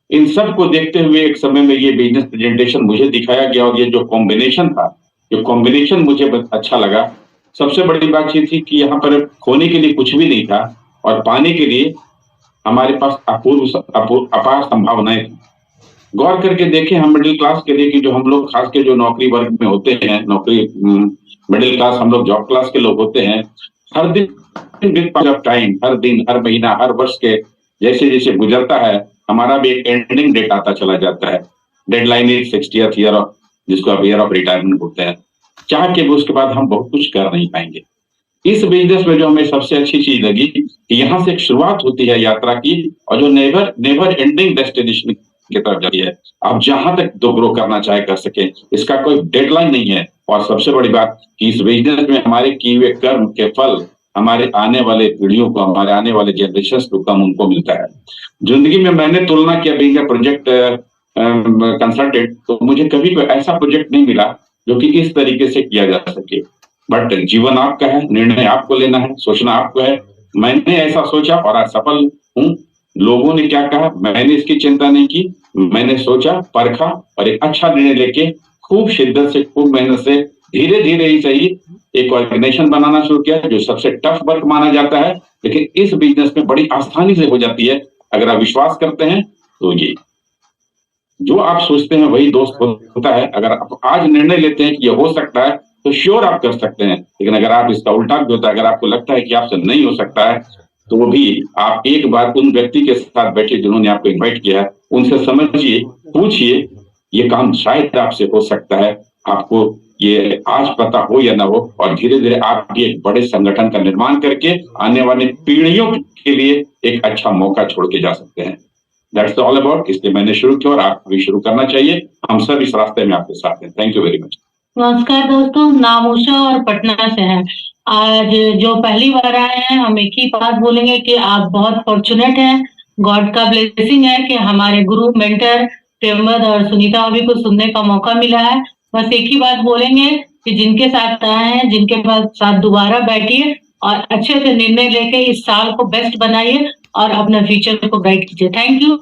इन सब को देखते हुए एक समय में ये बिजनेस प्रेजेंटेशन मुझे दिखाया गया, और ये जो कॉम्बिनेशन था, जो कॉम्बिनेशन मुझे अच्छा लगा। सबसे बड़ी बात ये थी कि यहाँ पर खोने के लिए कुछ भी नहीं था, और पाने के लिए हमारे पास अपार संभावनाएं थी। गौर करके देखें, हम मिडिल क्लास के लिए कि जो हम लोग खास के जो नौकरी वर्ग में होते हैं, नौकरी मिडिल क्लास हम लोग जॉब क्लास के लोग होते हैं, हर दिन टाइम, हर दिन, हर महीना, हर वर्ष के जैसे जैसे गुजरता है, हमारा भी एक एंडिंग डेट आता चला जाता है। डेडलाइन इज 60th ईयर, जिसको अब ईयर ऑफ रिटायरमेंट बोलते हैं। चाह के भी उसके बाद हम बहुत कुछ कर नहीं पाएंगे। इस बिजनेस में जो हमें सबसे अच्छी चीज लगी कि यहाँ से एक शुरुआत होती है यात्रा की, और जो नेवर एंडिंग डेस्टिनेशन की तरफ जाती है। आप जहां तक दो ग्रो करना चाहे कर सके, इसका कोई डेडलाइन नहीं है। और सबसे बड़ी बात कि इस बिजनेस में हमारे किए हुए कर्म के फल हमारे आने वाले पीढ़ियों को, हमारे आने वाले जनरेशन को कम उनको मिलता है। जिंदगी में मैंने तुलना किया बीइंग अ प्रोजेक्ट कंसल्टेंट, तो मुझे कभी कोई ऐसा प्रोजेक्ट नहीं मिला जो कि इस तरीके से किया जा सके। बट जीवन आपका है, निर्णय आपको लेना है, सोचना आपको है। मैंने ऐसा सोचा और आज सफल हूँ। लोगों ने क्या कहा मैंने इसकी चिंता नहीं की। मैंने सोचा, परखा और एक अच्छा निर्णय लेके खूब शिद्दत से, खूब मेहनत से, धीरे धीरे ही सही एक ऑर्गेनाइजेशन बनाना शुरू किया, जो सबसे टफ वर्क माना जाता है, लेकिन इस बिजनेस में बड़ी आसानी से हो जाती है अगर आप विश्वास करते हैं। तो ये जो आप सोचते हैं वही दोस्त होता है। अगर आप आज निर्णय लेते हैं कि ये हो सकता है, तो श्योर आप कर सकते हैं। लेकिन अगर आप इसका उल्टा भी होता है, अगर आपको लगता है कि आपसे नहीं हो सकता है, तो वो भी आप एक बार उन व्यक्ति के साथ बैठिए जिन्होंने आपको इन्वाइट किया है, उनसे समझिए, पूछिए, ये काम शायद आपसे हो सकता है। आपको ये आज पता हो या ना हो, और धीरे धीरे आप भी एक बड़े संगठन का निर्माण करके आने वाली पीढ़ियों के लिए एक अच्छा मौका छोड़ के जा सकते हैं। दैट्स ऑल अबाउट, इसलिए मैंने शुरू किया और आपको भी शुरू करना चाहिए। हम सब इस रास्ते में आपके साथ हैं। Thank you very much. नमस्कार दोस्तों, नाम उषा और पटना से है। आज जो पहली बार आए हैं, हम एक ही बात बोलेंगे कि आप बहुत फॉर्चुनेट हैं। गॉड का ब्लेसिंग है कि हमारे गुरु मेंटर प्रेमवद और सुनीता भाभी को सुनने का मौका मिला है। बस एक ही बात बोलेंगे कि जिनके साथ आए हैं, जिनके साथ दोबारा बैठिए और अच्छे से निर्णय लेके इस साल को बेस्ट बनाइए और अपना फ्यूचर को ब्राइट कीजिए। Thank you.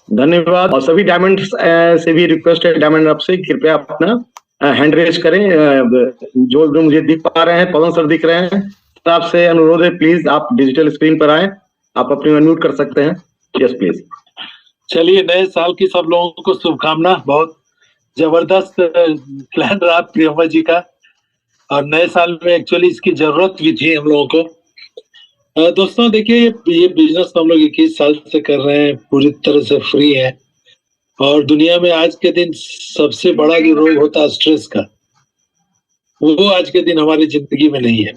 धन्यवाद। और सभी डायमंड से भी रिक्वेस्ट है, डायमंड आपसे कृपया अपना हैंड रेज करें। जो मुझे दिख पा रहे हैं, पवन सर दिख रहे हैं, तो आपसे अनुरोध है प्लीज आप डिजिटल स्क्रीन पर आए, आप अपनी अनम्यूट कर सकते हैं। Yes please. चलिए, नए साल की सब लोगों को शुभकामना। बहुत जबरदस्त प्लान रहा प्रियंका जी का, और नए साल में एक्चुअली इसकी जरूरत भी थी हम लोगों को। दोस्तों देखिए, ये बिजनेस हम लोग 21 साल से कर रहे हैं, पूरी तरह से फ्री है। और दुनिया में आज के दिन सबसे बड़ा जो रोग होता है स्ट्रेस का, वो आज के दिन हमारी जिंदगी में नहीं है।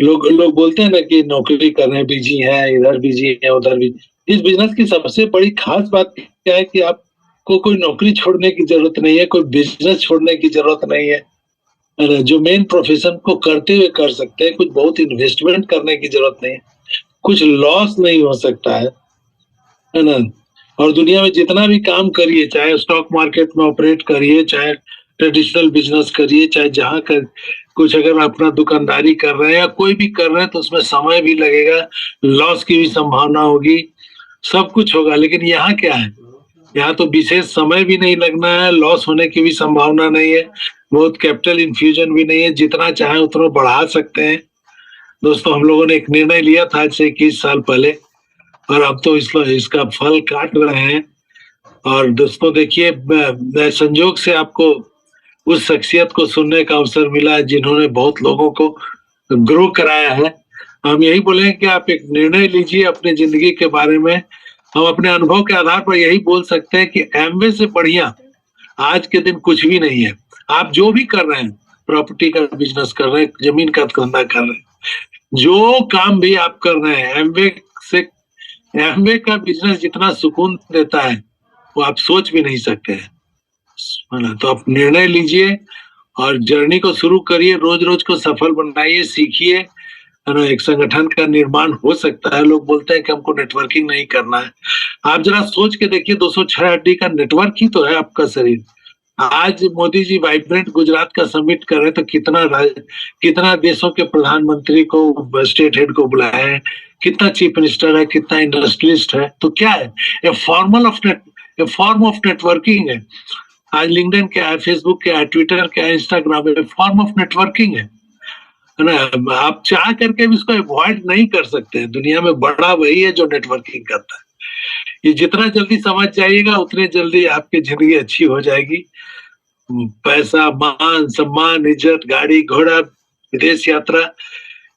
लोग बोलते हैं ना कि नौकरी कर रहे हैं, बिजी है, इधर बिजी है, उधर भी। इस बिजनेस की सबसे बड़ी खास बात क्या है कि आपको कोई नौकरी छोड़ने की जरूरत नहीं है, कोई बिजनेस छोड़ने की जरूरत नहीं है। जो मेन प्रोफेशन को करते हुए कर सकते हैं, कुछ बहुत इन्वेस्टमेंट करने की जरूरत नहीं है, कुछ लॉस नहीं हो सकता है ना। और दुनिया में जितना भी काम करिए, चाहे स्टॉक मार्केट में ऑपरेट करिए, चाहे ट्रेडिशनल बिजनेस करिए, चाहे जहाँ कर कुछ अगर अपना दुकानदारी कर रहे हैं या कोई भी कर रहे हैं, तो उसमें समय भी लगेगा, लॉस की भी संभावना होगी, सब कुछ होगा। लेकिन यहाँ क्या है, यहाँ तो विशेष समय भी नहीं लगना है, लॉस होने की भी संभावना नहीं है, बहुत कैपिटल इन्फ्यूजन भी नहीं है, जितना चाहे उतना बढ़ा सकते हैं। दोस्तों, हम लोगों ने एक निर्णय लिया था आज से 21 साल पहले, और अब तो इसका फल काट रहे हैं। और दोस्तों देखिए, संजोग से आपको उस शख्सियत को सुनने का अवसर मिला है जिन्होंने बहुत लोगों को ग्रो कराया है। हम यही बोलेंगे कि आप एक निर्णय लीजिए अपनी जिंदगी के बारे में। हम अपने अनुभव के आधार पर यही बोल सकते हैं कि एमवे से बढ़िया आज के दिन कुछ भी नहीं है। आप जो भी कर रहे हैं, प्रॉपर्टी का बिजनेस कर रहे हैं, जमीन का धंधा कर रहे हैं, जो काम भी आप कर रहे हैं, एमवे का बिजनेस जितना सुकून देता है वो आप सोच भी नहीं सकते हैं। तो आप निर्णय लीजिए और जर्नी को शुरू करिए, रोज रोज को सफल बनाइए, सीखिए, है ना। एक संगठन का निर्माण हो सकता है। लोग बोलते हैं कि हमको नेटवर्किंग नहीं करना है। आप जरा सोच के देखिए, 206 हड्डी का नेटवर्क ही तो है आपका शरीर। आज मोदी जी वाइब्रेंट गुजरात का समिट कर रहे, तो कितना देशों के प्रधानमंत्री को, स्टेट हेड को बुलाया है, कितना चीफ मिनिस्टर है, कितना इंडस्ट्रियलिस्ट है। तो क्या है, ए फॉर्म ऑफ नेटवर्किंग है। आज लिंक्डइन क्या है, फेसबुक क्या है, ट्विटर क्या है, इंस्टाग्राम है, फॉर्म ऑफ नेटवर्किंग है ना। आप चाह करके भी इसको अवॉइड नहीं कर सकते। दुनिया में बड़ा वही है जो नेटवर्किंग करता है। ये जितना जल्दी समझ जाइएगा, उतने जल्दी आपकी जिंदगी अच्छी हो जाएगी। पैसा, मान सम्मान, इज्जत, गाड़ी घोड़ा, विदेश यात्रा,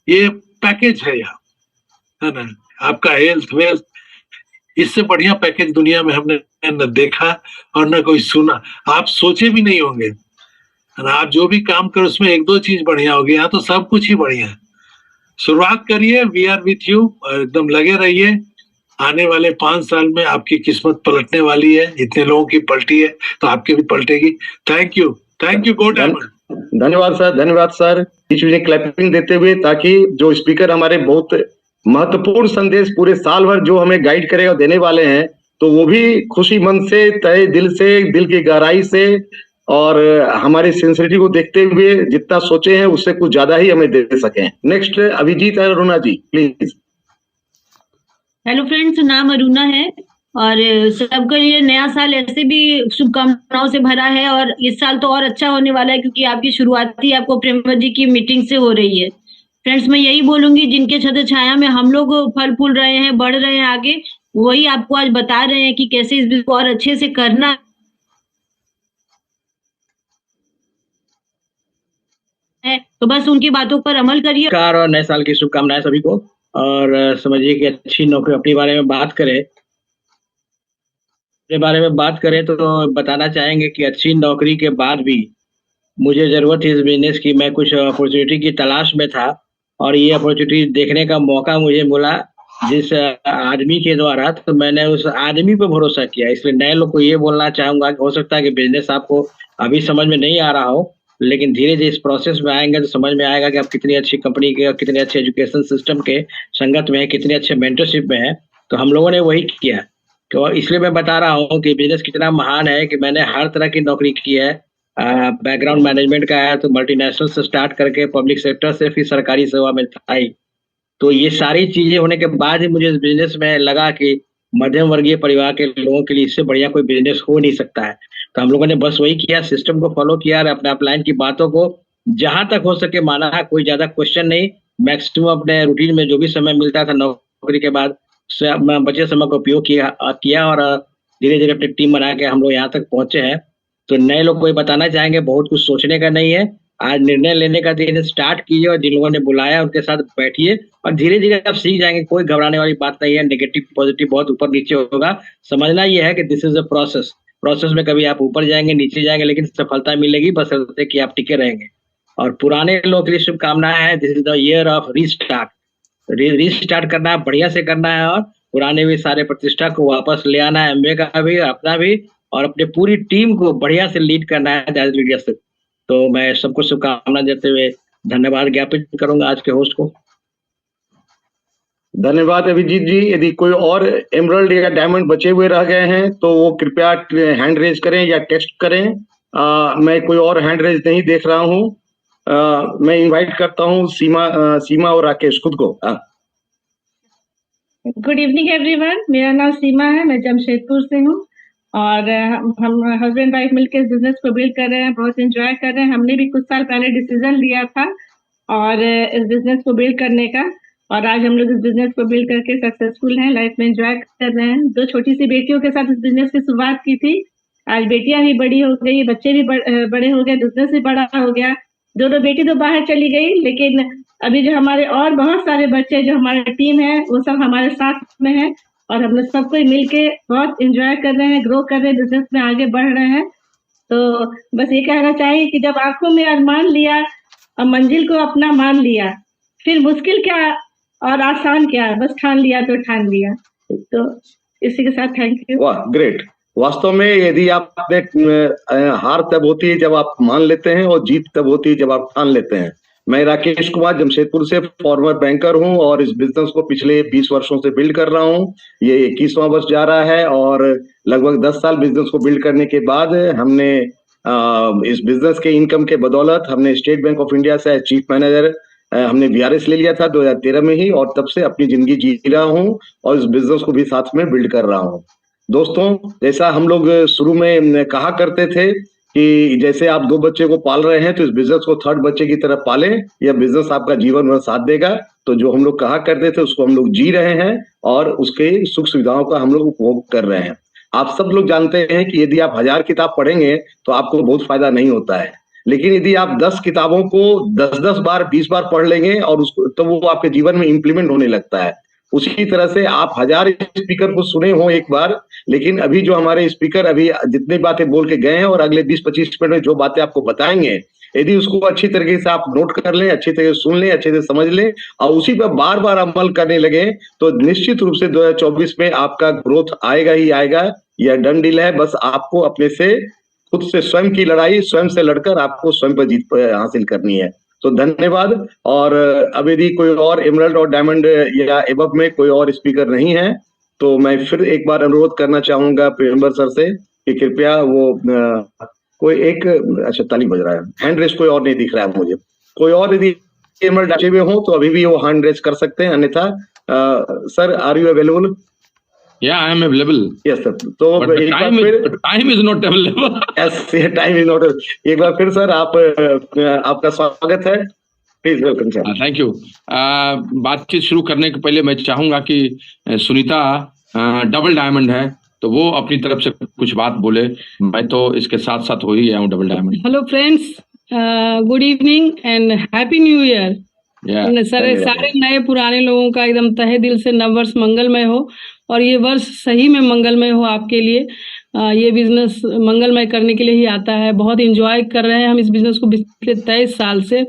ये पैकेज है यहाँ, है ना। आपका हेल्थ वेल्थ, इससे बढ़िया पैकेज दुनिया में हमने न देखा और न कोई सुना। आप सोचे भी नहीं होंगे। आप जो भी काम करो उसमें एक दो चीज बढ़िया होगी, यहाँ तो सब कुछ ही बढ़िया है। शुरुआत करिए, वी आर विथ यू, एकदम लगे रहिए। आने वाले 5 साल में आपकी किस्मत पलटने वाली है। इतने लोगों की पलटी है तो आपकी भी पलटेगी। Thank you go diamond. धन्यवाद सर। बीच में क्लैपिंग देते हुए, ताकि जो स्पीकर हमारे बहुत महत्वपूर्ण संदेश पूरे साल भर जो हमें गाइड करेगा, देने वाले हैं, तो वो भी खुशी मन से, तहे दिल से, दिल की गहराई से और हमारी सिंसियरिटी को देखते हुए जितना सोचे हैं उससे कुछ ज्यादा ही हमें दे सकें। Next Abhijit Aruna ji please. Hello friends, नाम अरुणा है और सबके लिए नया साल ऐसे भी शुभकामनाओं से भरा है और इस साल तो और अच्छा होने वाला है क्योंकि आपकी शुरुआत ही आपको प्रेमवत जी की मीटिंग से हो रही है। फ्रेंड्स, मैं यही बोलूंगी, जिनके छत्र छाया में हम लोग फल फूल रहे हैं, बढ़ रहे हैं आगे, वही आपको आज बता रहे हैं कि कैसे इस बिजनेस को और अच्छे से करना तो बस उनकी बातों पर अमल करिए। कार और नए साल की शुभकामनाएं सभी को। और समझिए कि अच्छी नौकरी, अपने बारे में बात करें तो बताना चाहेंगे कि अच्छी नौकरी के बाद भी मुझे जरूरत है इस बिजनेस की। मैं कुछ अपॉर्चुनिटी की तलाश में था और ये अपॉर्चुनिटी देखने का मौका मुझे मिला जिस आदमी के द्वारा, तो मैंने उस आदमी पर भरोसा किया। इसलिए नए लोग को ये बोलना चाहूंगा कि हो सकता है कि बिजनेस आपको अभी समझ में नहीं आ रहा हो, लेकिन धीरे धीरे इस प्रोसेस में आएंगे तो समझ में आएगा कि आप कितनी अच्छी कंपनी के, कितने अच्छे एजुकेशन सिस्टम के संगत में है, कितने अच्छे मेंटरशिप में है। तो हम लोगों ने वही किया। तो इसलिए मैं बता रहा हूँ कि बिजनेस कितना महान है कि मैंने हर तरह की नौकरी की है। बैकग्राउंड मैनेजमेंट का है तो मल्टीनेशनल से स्टार्ट करके पब्लिक सेक्टर से फिर सरकारी सेवा में आई। तो ये सारी चीजें होने के बाद ही मुझे इस बिजनेस में लगा कि मध्यम वर्गीय परिवार के लोगों के लिए इससे बढ़िया कोई बिजनेस हो नहीं सकता है। तो हम लोगों ने बस वही किया, सिस्टम को फॉलो किया और अपने अपलाइन की बातों को जहां तक हो सके माना। कोई ज्यादा क्वेश्चन नहीं, मैक्सिमम अपने रूटीन में जो भी समय मिलता था नौकरी के बाद बचे समय का उपयोग किया और धीरे धीरे अपनी टीम बना के हम लोग यहाँ तक पहुंचे हैं। तो नए लोग को बताना चाहेंगे बहुत कुछ सोचने का नहीं है, आज निर्णय लेने का दिन स्टार्ट कीजिए और जिन लोगों ने बुलाया उनके साथ बैठिए और धीरे धीरे आप सीख जाएंगे। कोई घबराने वाली बात नहीं है, नेगेटिव पॉजिटिव बहुत ऊपर नीचे होगा। समझना यह है कि दिस इज अ प्रोसेस में कभी आप ऊपर जाएंगे नीचे जाएंगे, लेकिन सफलता मिलेगी बशर्ते कि आप टिके रहेंगे। और पुराने लोगों के लिए शुभकामनाएं हैं, this is the year of restart. Restart करना है, बढ़िया से करना है और पुराने भी सारे प्रतिष्ठा को वापस ले आना है, एमवे का भी, अपना भी, और अपने पूरी टीम को बढ़िया से लीड करना है। तो मैं सबको शुभकामना देते हुए धन्यवाद ज्ञापित करूंगा आज के होस्ट को। धन्यवाद अभिजीत जी। यदि कोई और एमरल्ड या डायमंड बचे हुए रह गए हैं तो वो कृपया हैंड रेज करें या टेक्स्ट करें। मैं कोई और हैंड रेज नहीं देख रहा हूं। मैं इनवाइट करता हूं सीमा और राकेश खुद को। गुड इवनिंग एवरीवन, मेरा नाम सीमा है, मैं जमशेदपुर से हूँ और हम हस्बैंड वाइफ मिलकर इस बिजनेस को बिल्ड कर रहे हैं, बहुत एंजॉय कर रहे हैं। हमने भी कुछ साल पहले डिसीजन लिया था और इस बिजनेस को बिल्ड करने का, और आज हम लोग इस बिजनेस को बिल्ड करके सक्सेसफुल हैं, लाइफ में एंजॉय कर रहे हैं। 2 छोटी सी बेटियों के साथ इस बिजनेस की शुरुआत की थी, आज बेटियां भी बड़ी हो गई, बच्चे भी बड़े हो गए, बिजनेस भी बड़ा हो गया। 2 बेटी तो बाहर चली गई, लेकिन अभी जो हमारे और बहुत सारे बच्चे जो हमारी टीम है वो सब हमारे साथ में है और हम लोग सबको मिलके बहुत एंजॉय कर रहे हैं, ग्रो कर रहे हैं, बिजनेस में आगे बढ़ रहे हैं। तो बस ये कहना चाहिए कि जब आंखों में अरमान लिया और मंजिल को अपना मान लिया, फिर मुश्किल क्या और आसान क्या, बस ठान लिया तो ठान लिया। तो इसी के साथ थैंक यू। वाह, ग्रेट। वास्तव में यदि आपने हार तब होती है जब आप मान लेते हैं और जीत तब होती है जब आप ठान लेते हैं। मैं राकेश कुमार जमशेदपुर से फॉर्मर बैंकर हूं और इस बिजनेस को पिछले 20 वर्षों से बिल्ड कर रहा हूं। ये 21वां वर्ष जा रहा है और लगभग 10 साल बिजनेस को बिल्ड करने के बाद हमने इस बिजनेस के इनकम के बदौलत हमने स्टेट बैंक ऑफ इंडिया से चीफ मैनेजर हमने VRS ले लिया था 2013 में ही, और तब से अपनी जिंदगी जी रहा हूं और इस बिजनेस को भी साथ में बिल्ड कर रहा हूं। दोस्तों, जैसा हम लोग शुरू में कहा करते थे कि जैसे आप 2 बच्चे को पाल रहे हैं तो इस बिजनेस को 3rd बच्चे की तरह पालें, यह बिजनेस आपका जीवन भर साथ देगा। तो जो हम लोग कहा करते थे उसको हम लोग जी रहे हैं और उसके सुख सुविधाओं का हम लोग उपभोग कर रहे हैं। आप सब लोग जानते हैं कि यदि आप 1000 किताब पढ़ेंगे तो आपको बहुत फायदा नहीं होता है, लेकिन यदि आप 10 किताबों को 10-10 बार 20 बार पढ़ लेंगे और उसको तो वो आपके जीवन में इम्प्लीमेंट होने लगता है। उसी तरह से आप 1000 स्पीकर को सुने हो एक बार, लेकिन अभी जो हमारे स्पीकर अभी जितनी बातें बोल के गए हैं और अगले 20-25 मिनट में जो बातें आपको बताएंगे, यदि उसको अच्छी तरीके से आप नोट कर लें, अच्छी तरह से सुन लें, अच्छे से समझ लें और उसी पर बार बार अमल करने लगे तो निश्चित रूप से 2024 में आपका ग्रोथ आएगा ही आएगा। यह डन डील है। बस आपको अपने से खुद से स्वयं की लड़ाई स्वयं से लड़कर आपको स्वयं पर जीत हासिल करनी है। तो धन्यवाद। और अब यदि कोई और एमरल्ड और डायमंड या एबव में कोई और स्पीकर नहीं है तो मैं फिर एक बार अनुरोध करना चाहूंगा पेम्बर सर से कि कृपया वो कोई एक, अच्छा ताली बज रहा है, हैंड रेस कोई और नहीं दिख रहा है मुझे। कोई और यदि एमरल्ड बचे हुए हो तो अभी भी वो हैंड रेस कर सकते हैं, अन्यथा sir are you available? Yeah, I am available. Yes, sir. तो time is not available. Yes, time is not available. एक बार फिर सर आपका स्वागत है। Please welcome sir. Thank you. बातचीत शुरू करने के पहले मैं चाहूंगा कि सुनीता डबल डायमंड है तो वो अपनी तरफ से कुछ बात बोले। मैं तो इसके साथ साथ हो ही गया हूँ double diamond. Hello friends, good evening and happy new year. सारे नए पुराने लोगों का एकदम तहे दिल से नव वर्ष मंगलमय हो, और ये वर्ष सही में मंगलमय हो आपके लिए। ये बिजनेस मंगलमय करने के लिए ही आता है। बहुत इंजॉय कर रहे हैं हम इस बिजनेस को पिछले 23 साल से।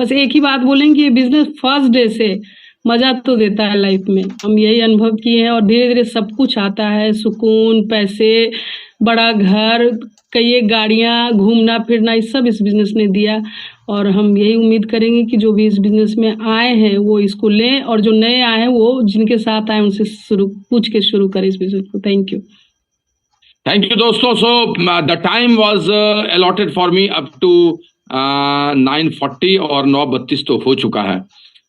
बस एक ही बात बोलेंगे, ये बिजनेस फर्स्ट डे से मजा तो देता है लाइफ में, हम यही अनुभव किए हैं। और धीरे धीरे सब कुछ आता है, सुकून, पैसे, बड़ा घर, कई गाड़ियाँ, घूमना फिरना, ये सब इस बिजनेस ने दिया। और हम यही उम्मीद करेंगे कि जो भी इस बिजनेस में आए हैं वो इसको लें, और जो नए आए हैं वो जिनके साथ आए उनसे पूछ के शुरू करें इस बिजनेस को। Thank you. थैंक यू दोस्तों। So the time was allotted for me up to 9:40 और 9:32 तो हो चुका है।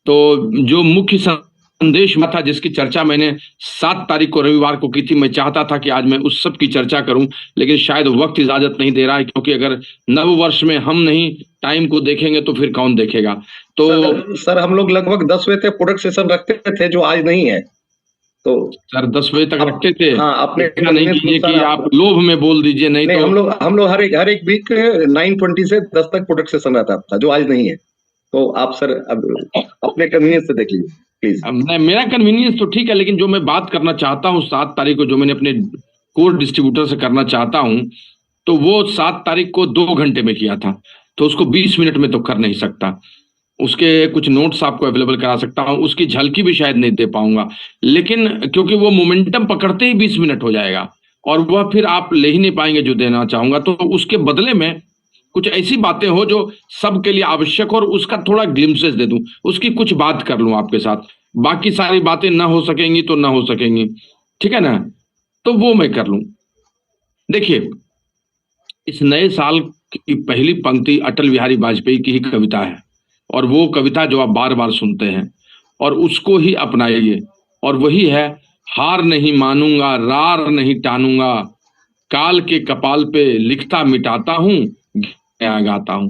तो जो मुख्य संदेश में था, जिसकी चर्चा मैंने 7 तारीख को रविवार को की थी, मैं चाहता था कि आज मैं उस सब की चर्चा करूं, लेकिन शायद वक्त इजाजत नहीं दे रहा है, क्योंकि अगर नव वर्ष में हम नहीं टाइम को देखेंगे तो फिर कौन देखेगा। तो सर हम लोग लगभग 10 बजे तक प्रोडक्ट सेशन रखते थे, जो आज नहीं है। तो सर 10 बजे तक रखते थे। हाँ, अपने नहीं कीजिए कि आप लोभ में बोल दीजिए, नहीं तो हम लोग हर एक वीक 9:20 से 10 तक प्रोडक्ट सेशन रहता था, जो आज नहीं है। तो आप सर अब अपने कन्वीनियंस से देख लीजिए प्लीज। नहीं, मेरा कन्वीनियंस तो ठीक है, लेकिन जो मैं बात करना चाहता हूँ 7 तारीख को, जो मैंने अपने कोर डिस्ट्रीब्यूटर से करना चाहता हूँ, तो वो 7 तारीख को 2 घंटे में किया था, तो उसको 20 मिनट में तो कर नहीं सकता। उसके कुछ नोट्स आपको अवेलेबल करा सकता हूँ, उसकी झलकी भी शायद नहीं दे पाऊंगा, लेकिन क्योंकि वो मोमेंटम पकड़ते ही 20 मिनट हो जाएगा और वह फिर आप ले ही नहीं पाएंगे जो देना चाहूंगा। तो उसके बदले में कुछ ऐसी बातें हो जो सबके लिए आवश्यक हो, और उसका थोड़ा ग्लिम्सेस दे दूं, उसकी कुछ बात कर लूं आपके साथ। बाकी सारी बातें ना हो सकेंगी तो ना हो सकेंगी, ठीक है ना, तो वो मैं कर लूं। देखिए, इस नए साल की पहली पंक्ति अटल बिहारी वाजपेयी की ही कविता है, और वो कविता जो आप बार बार सुनते हैं, और उसको ही अपनाइए, और वही है, हार नहीं मानूंगा, रार नहीं टानूंगा, काल के कपाल पे लिखता मिटाता हूं, गाता हूं।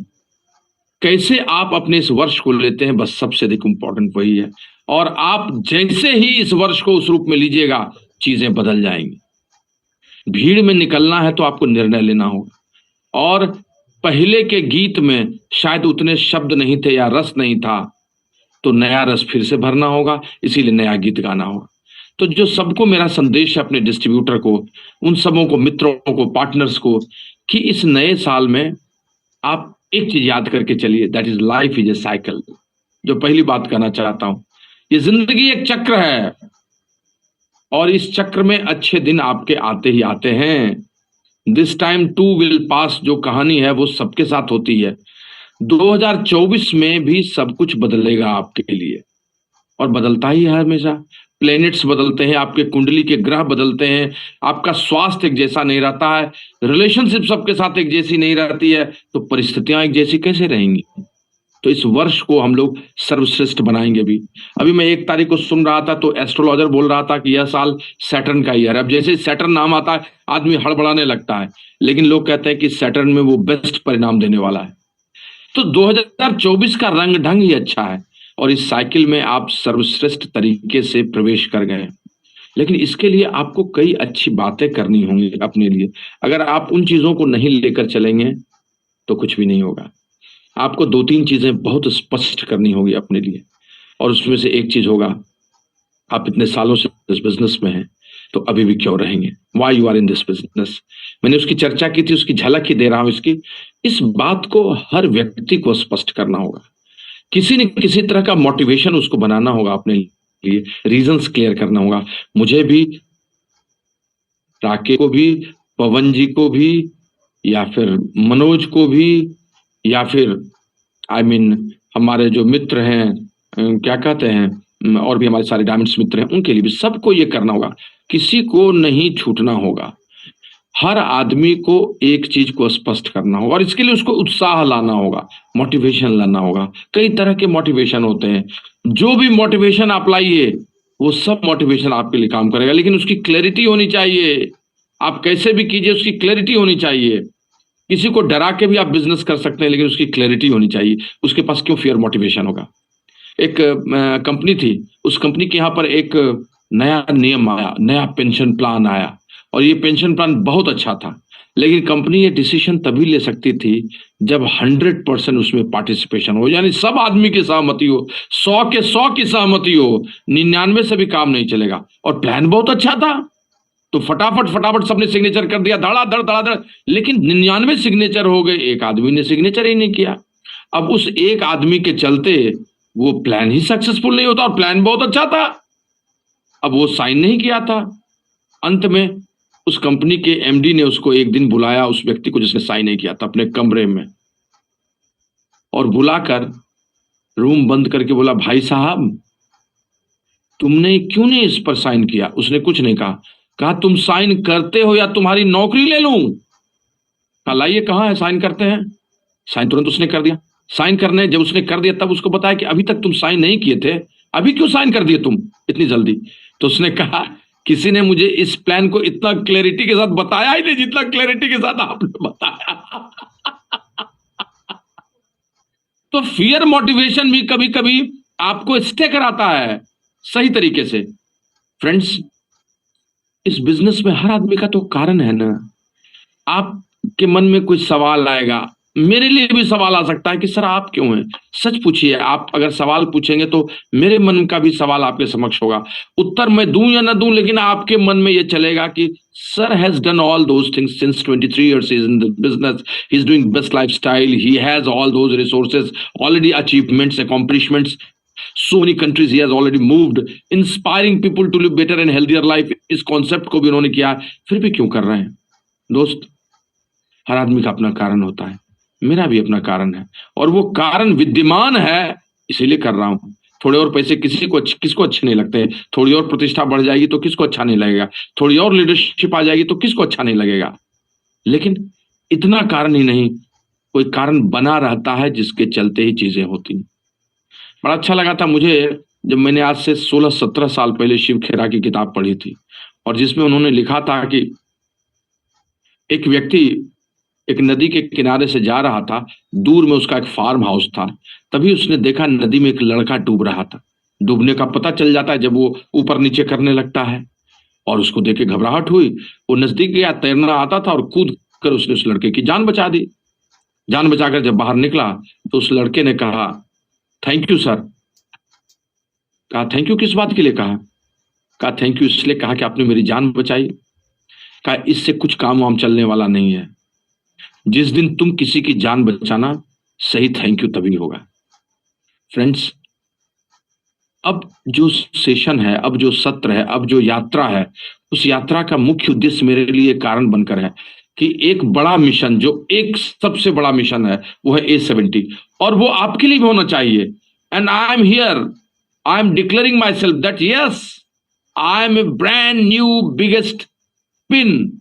कैसे आप अपने इस वर्ष को लेते हैं, बस सबसे अधिक इंपॉर्टेंट वही है। और आप जैसे ही इस वर्ष को उस रूप में लीजिएगा, चीजें बदल जाएंगी। भीड़ में निकलना है तो आपको निर्णय लेना होगा, और पहले के गीत में शायद उतने शब्द नहीं थे या रस नहीं था, तो नया रस फिर से भरना होगा, इसीलिए नया गीत गाना होगा। तो जो सबको मेरा संदेश है, अपने डिस्ट्रीब्यूटर को, उन सबों को, मित्रों को, पार्टनर्स को, कि इस नए साल में आप एक चीज याद करके चलिए, that is life is a cycle. जो पहली बात कहना चाहता हूं, ये जिंदगी एक चक्र है, और इस चक्र में अच्छे दिन आपके आते ही आते हैं। This time too will pass, जो कहानी है वो सबके साथ होती है। 2024 में भी सब कुछ बदलेगा आपके लिए, और बदलता ही है हमेशा। प्लैनेट्स बदलते हैं, आपके कुंडली के ग्रह बदलते हैं, आपका स्वास्थ्य एक जैसा नहीं रहता है, रिलेशनशिप सबके साथ एक जैसी नहीं रहती है, तो परिस्थितियां एक जैसी कैसे रहेंगी। तो इस वर्ष को हम लोग सर्वश्रेष्ठ बनाएंगे भी। अभी मैं 1 तारीख को सुन रहा था, तो एस्ट्रोलॉजर बोल रहा था कि यह साल सैटर्न का ईयर है। अब जैसे सैटर्न नाम आता है, आदमी हड़बड़ाने लगता है, लेकिन लोग कहते हैं कि सैटर्न में वो बेस्ट परिणाम देने वाला है। तो 2024 का रंग ढंग ही अच्छा है, और इस साइकिल में आप सर्वश्रेष्ठ तरीके से प्रवेश कर गए। लेकिन इसके लिए आपको कई अच्छी बातें करनी होंगी अपने लिए। अगर आप उन चीजों को नहीं लेकर चलेंगे तो कुछ भी नहीं होगा। आपको 2-3 चीजें बहुत स्पष्ट करनी होगी अपने लिए, और उसमें से एक चीज होगा, आप इतने सालों से इस बिजनेस में हैं, तो अभी भी क्यों रहेंगे, why you are in this business. मैंने उसकी चर्चा की थी, उसकी झलक ही दे रहा हूं इसकी। इस बात को हर व्यक्ति को स्पष्ट करना होगा, किसी न किसी तरह का मोटिवेशन उसको बनाना होगा अपने लिए, रीजंस क्लियर करना होगा। मुझे भी, राके को भी, पवन जी को भी, या फिर मनोज को भी, या फिर हमारे जो मित्र हैं, क्या कहते हैं, और भी हमारे सारे डायमंड्स मित्र हैं, उनके लिए भी, सबको ये करना होगा, किसी को नहीं छूटना होगा। हर आदमी को एक चीज को स्पष्ट करना होगा, और इसके लिए उसको उत्साह लाना होगा, मोटिवेशन लाना होगा। कई तरह के मोटिवेशन होते हैं, जो भी मोटिवेशन आप लाइए वो सब मोटिवेशन आपके लिए काम करेगा, लेकिन उसकी क्लैरिटी होनी चाहिए। आप कैसे भी कीजिए, उसकी क्लैरिटी होनी चाहिए। किसी को डरा के भी आप बिजनेस कर सकते हैं, लेकिन उसकी क्लैरिटी होनी चाहिए। उसके पास क्यों फियर मोटिवेशन होगा। एक कंपनी थी, उस कंपनी के यहाँ पर एक नया नियम आया, नया पेंशन प्लान आया, और ये पेंशन प्लान बहुत अच्छा था, लेकिन कंपनी ये डिसीजन तभी ले सकती थी जब 100% उसमें पार्टिसिपेशन हो, यानी सब आदमी की सहमति हो, 100 के 100 की सहमति हो। 99 से भी काम नहीं चलेगा। और प्लान बहुत अच्छा था, तो फटाफट सबने सिग्नेचर कर दिया, धड़ाधड़। लेकिन 99 सिग्नेचर हो गए, एक आदमी ने सिग्नेचर ही नहीं किया। अब उस एक आदमी के चलते वो प्लान ही सक्सेसफुल नहीं होता, और प्लान बहुत अच्छा था। अब वो साइन नहीं किया था। अंत में उस कंपनी के एमडी ने उसको एक दिन बुलाया, उस व्यक्ति को जिसने साइन नहीं किया था, अपने कमरे में, और बुलाकर रूम बंद करके बोला, भाई साहब तुमने क्यों नहीं इस पर साइन किया? उसने कुछ नहीं कहा तुम साइन करते हो या तुम्हारी नौकरी ले लूं? कहा लाइए, कहां है, साइन करते हैं। साइन तुरंत उसने कर दिया। साइन करने जब उसने कर दिया तब उसको बताया कि अभी तक तुम साइन नहीं किए थे, अभी क्यों साइन कर दिए तुम इतनी जल्दी? तो उसने कहा किसी ने मुझे इस प्लान को इतना क्लैरिटी के साथ बताया ही नहीं जितना क्लैरिटी के साथ आपने बताया। तो फियर मोटिवेशन भी कभी कभी आपको स्टे कराता है सही तरीके से। फ्रेंड्स, इस बिजनेस में हर आदमी का तो कारण है ना। आपके मन में कोई सवाल आएगा, मेरे लिए भी सवाल आ सकता है कि सर आप क्यों हैं? सच पूछिए, आप अगर सवाल पूछेंगे तो मेरे मन का भी सवाल आपके समक्ष होगा। उत्तर मैं दूं या ना दूं, लेकिन आपके मन में ये चलेगा कि sir has done all those things since 23 years is in the business, he is doing best lifestyle, he has all those resources, already achievements, accomplishments, so many countries he has already moved, inspiring people to live better and healthier life। इस concept को भी उन्होंने किया, फिर भी क्यों कर रहे हैं? दोस्त, हर आदमी का अपना कारण होता है, मेरा भी अपना कारण है, और वो कारण विद्यमान है इसीलिए कर रहा हूं। थोड़े और पैसे किसको अच्छे नहीं लगते? थोड़ी और प्रतिष्ठा बढ़ जाएगी तो किसको अच्छा नहीं लगेगा? थोड़ी और लीडरशिप आ जाएगी तो किसको अच्छा नहीं लगेगा? लेकिन इतना कारण ही नहीं, कोई कारण बना रहता है जिसके चलते ही चीजें होती। बड़ा अच्छा लगा था मुझे जब मैंने आज से 16-17 साल पहले शिव खेरा की किताब पढ़ी थी, और जिसमें उन्होंने लिखा था कि एक व्यक्ति एक नदी के किनारे से जा रहा था, दूर में उसका एक फार्म हाउस था। तभी उसने देखा नदी में एक लड़का डूब रहा था। डूबने का पता चल जाता है जब वो ऊपर नीचे करने लगता है, और उसको देख के घबराहट हुई। वो नजदीक गया, तैरना आता था, और कूद कर उसने उस लड़के की जान बचा दी। जान बचाकर जब बाहर निकला तो उस लड़के ने कहा थैंक यू सर। कहा थैंक यू किस बात के लिए? कहा थैंक यू इसलिए कहा कि आपने मेरी जान बचाई। कहा इससे कुछ काम वाम चलने वाला नहीं है, जिस दिन तुम किसी की जान बचाना, सही थैंक यू तभी होगा। फ्रेंड्स, अब जो सेशन है, अब जो सत्र है, अब जो यात्रा है, उस यात्रा का मुख्य उद्देश्य मेरे लिए कारण बनकर है कि एक बड़ा मिशन, जो एक सबसे बड़ा मिशन है, वो है A70, और वो आपके लिए भी होना चाहिए। And I am here, I am declaring myself that yes, I am a brand new biggest pin.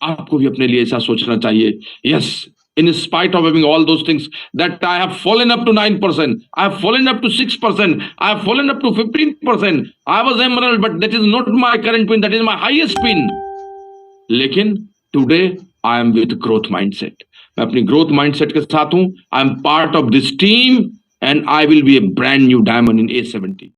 आपको भी अपने लिए ऐसा सोचना चाहिए। Yes, in spite of having all those things, that I have fallen up to 9%, I have fallen up to 6%, I have fallen up to 15%, I was emerald, but that is not my current pin, that is my highest pin। लेकिन today I am with growth mindset, मैं अपनी growth mindset के साथ हूं। I am part of this team and I will be a brand new diamond in A70।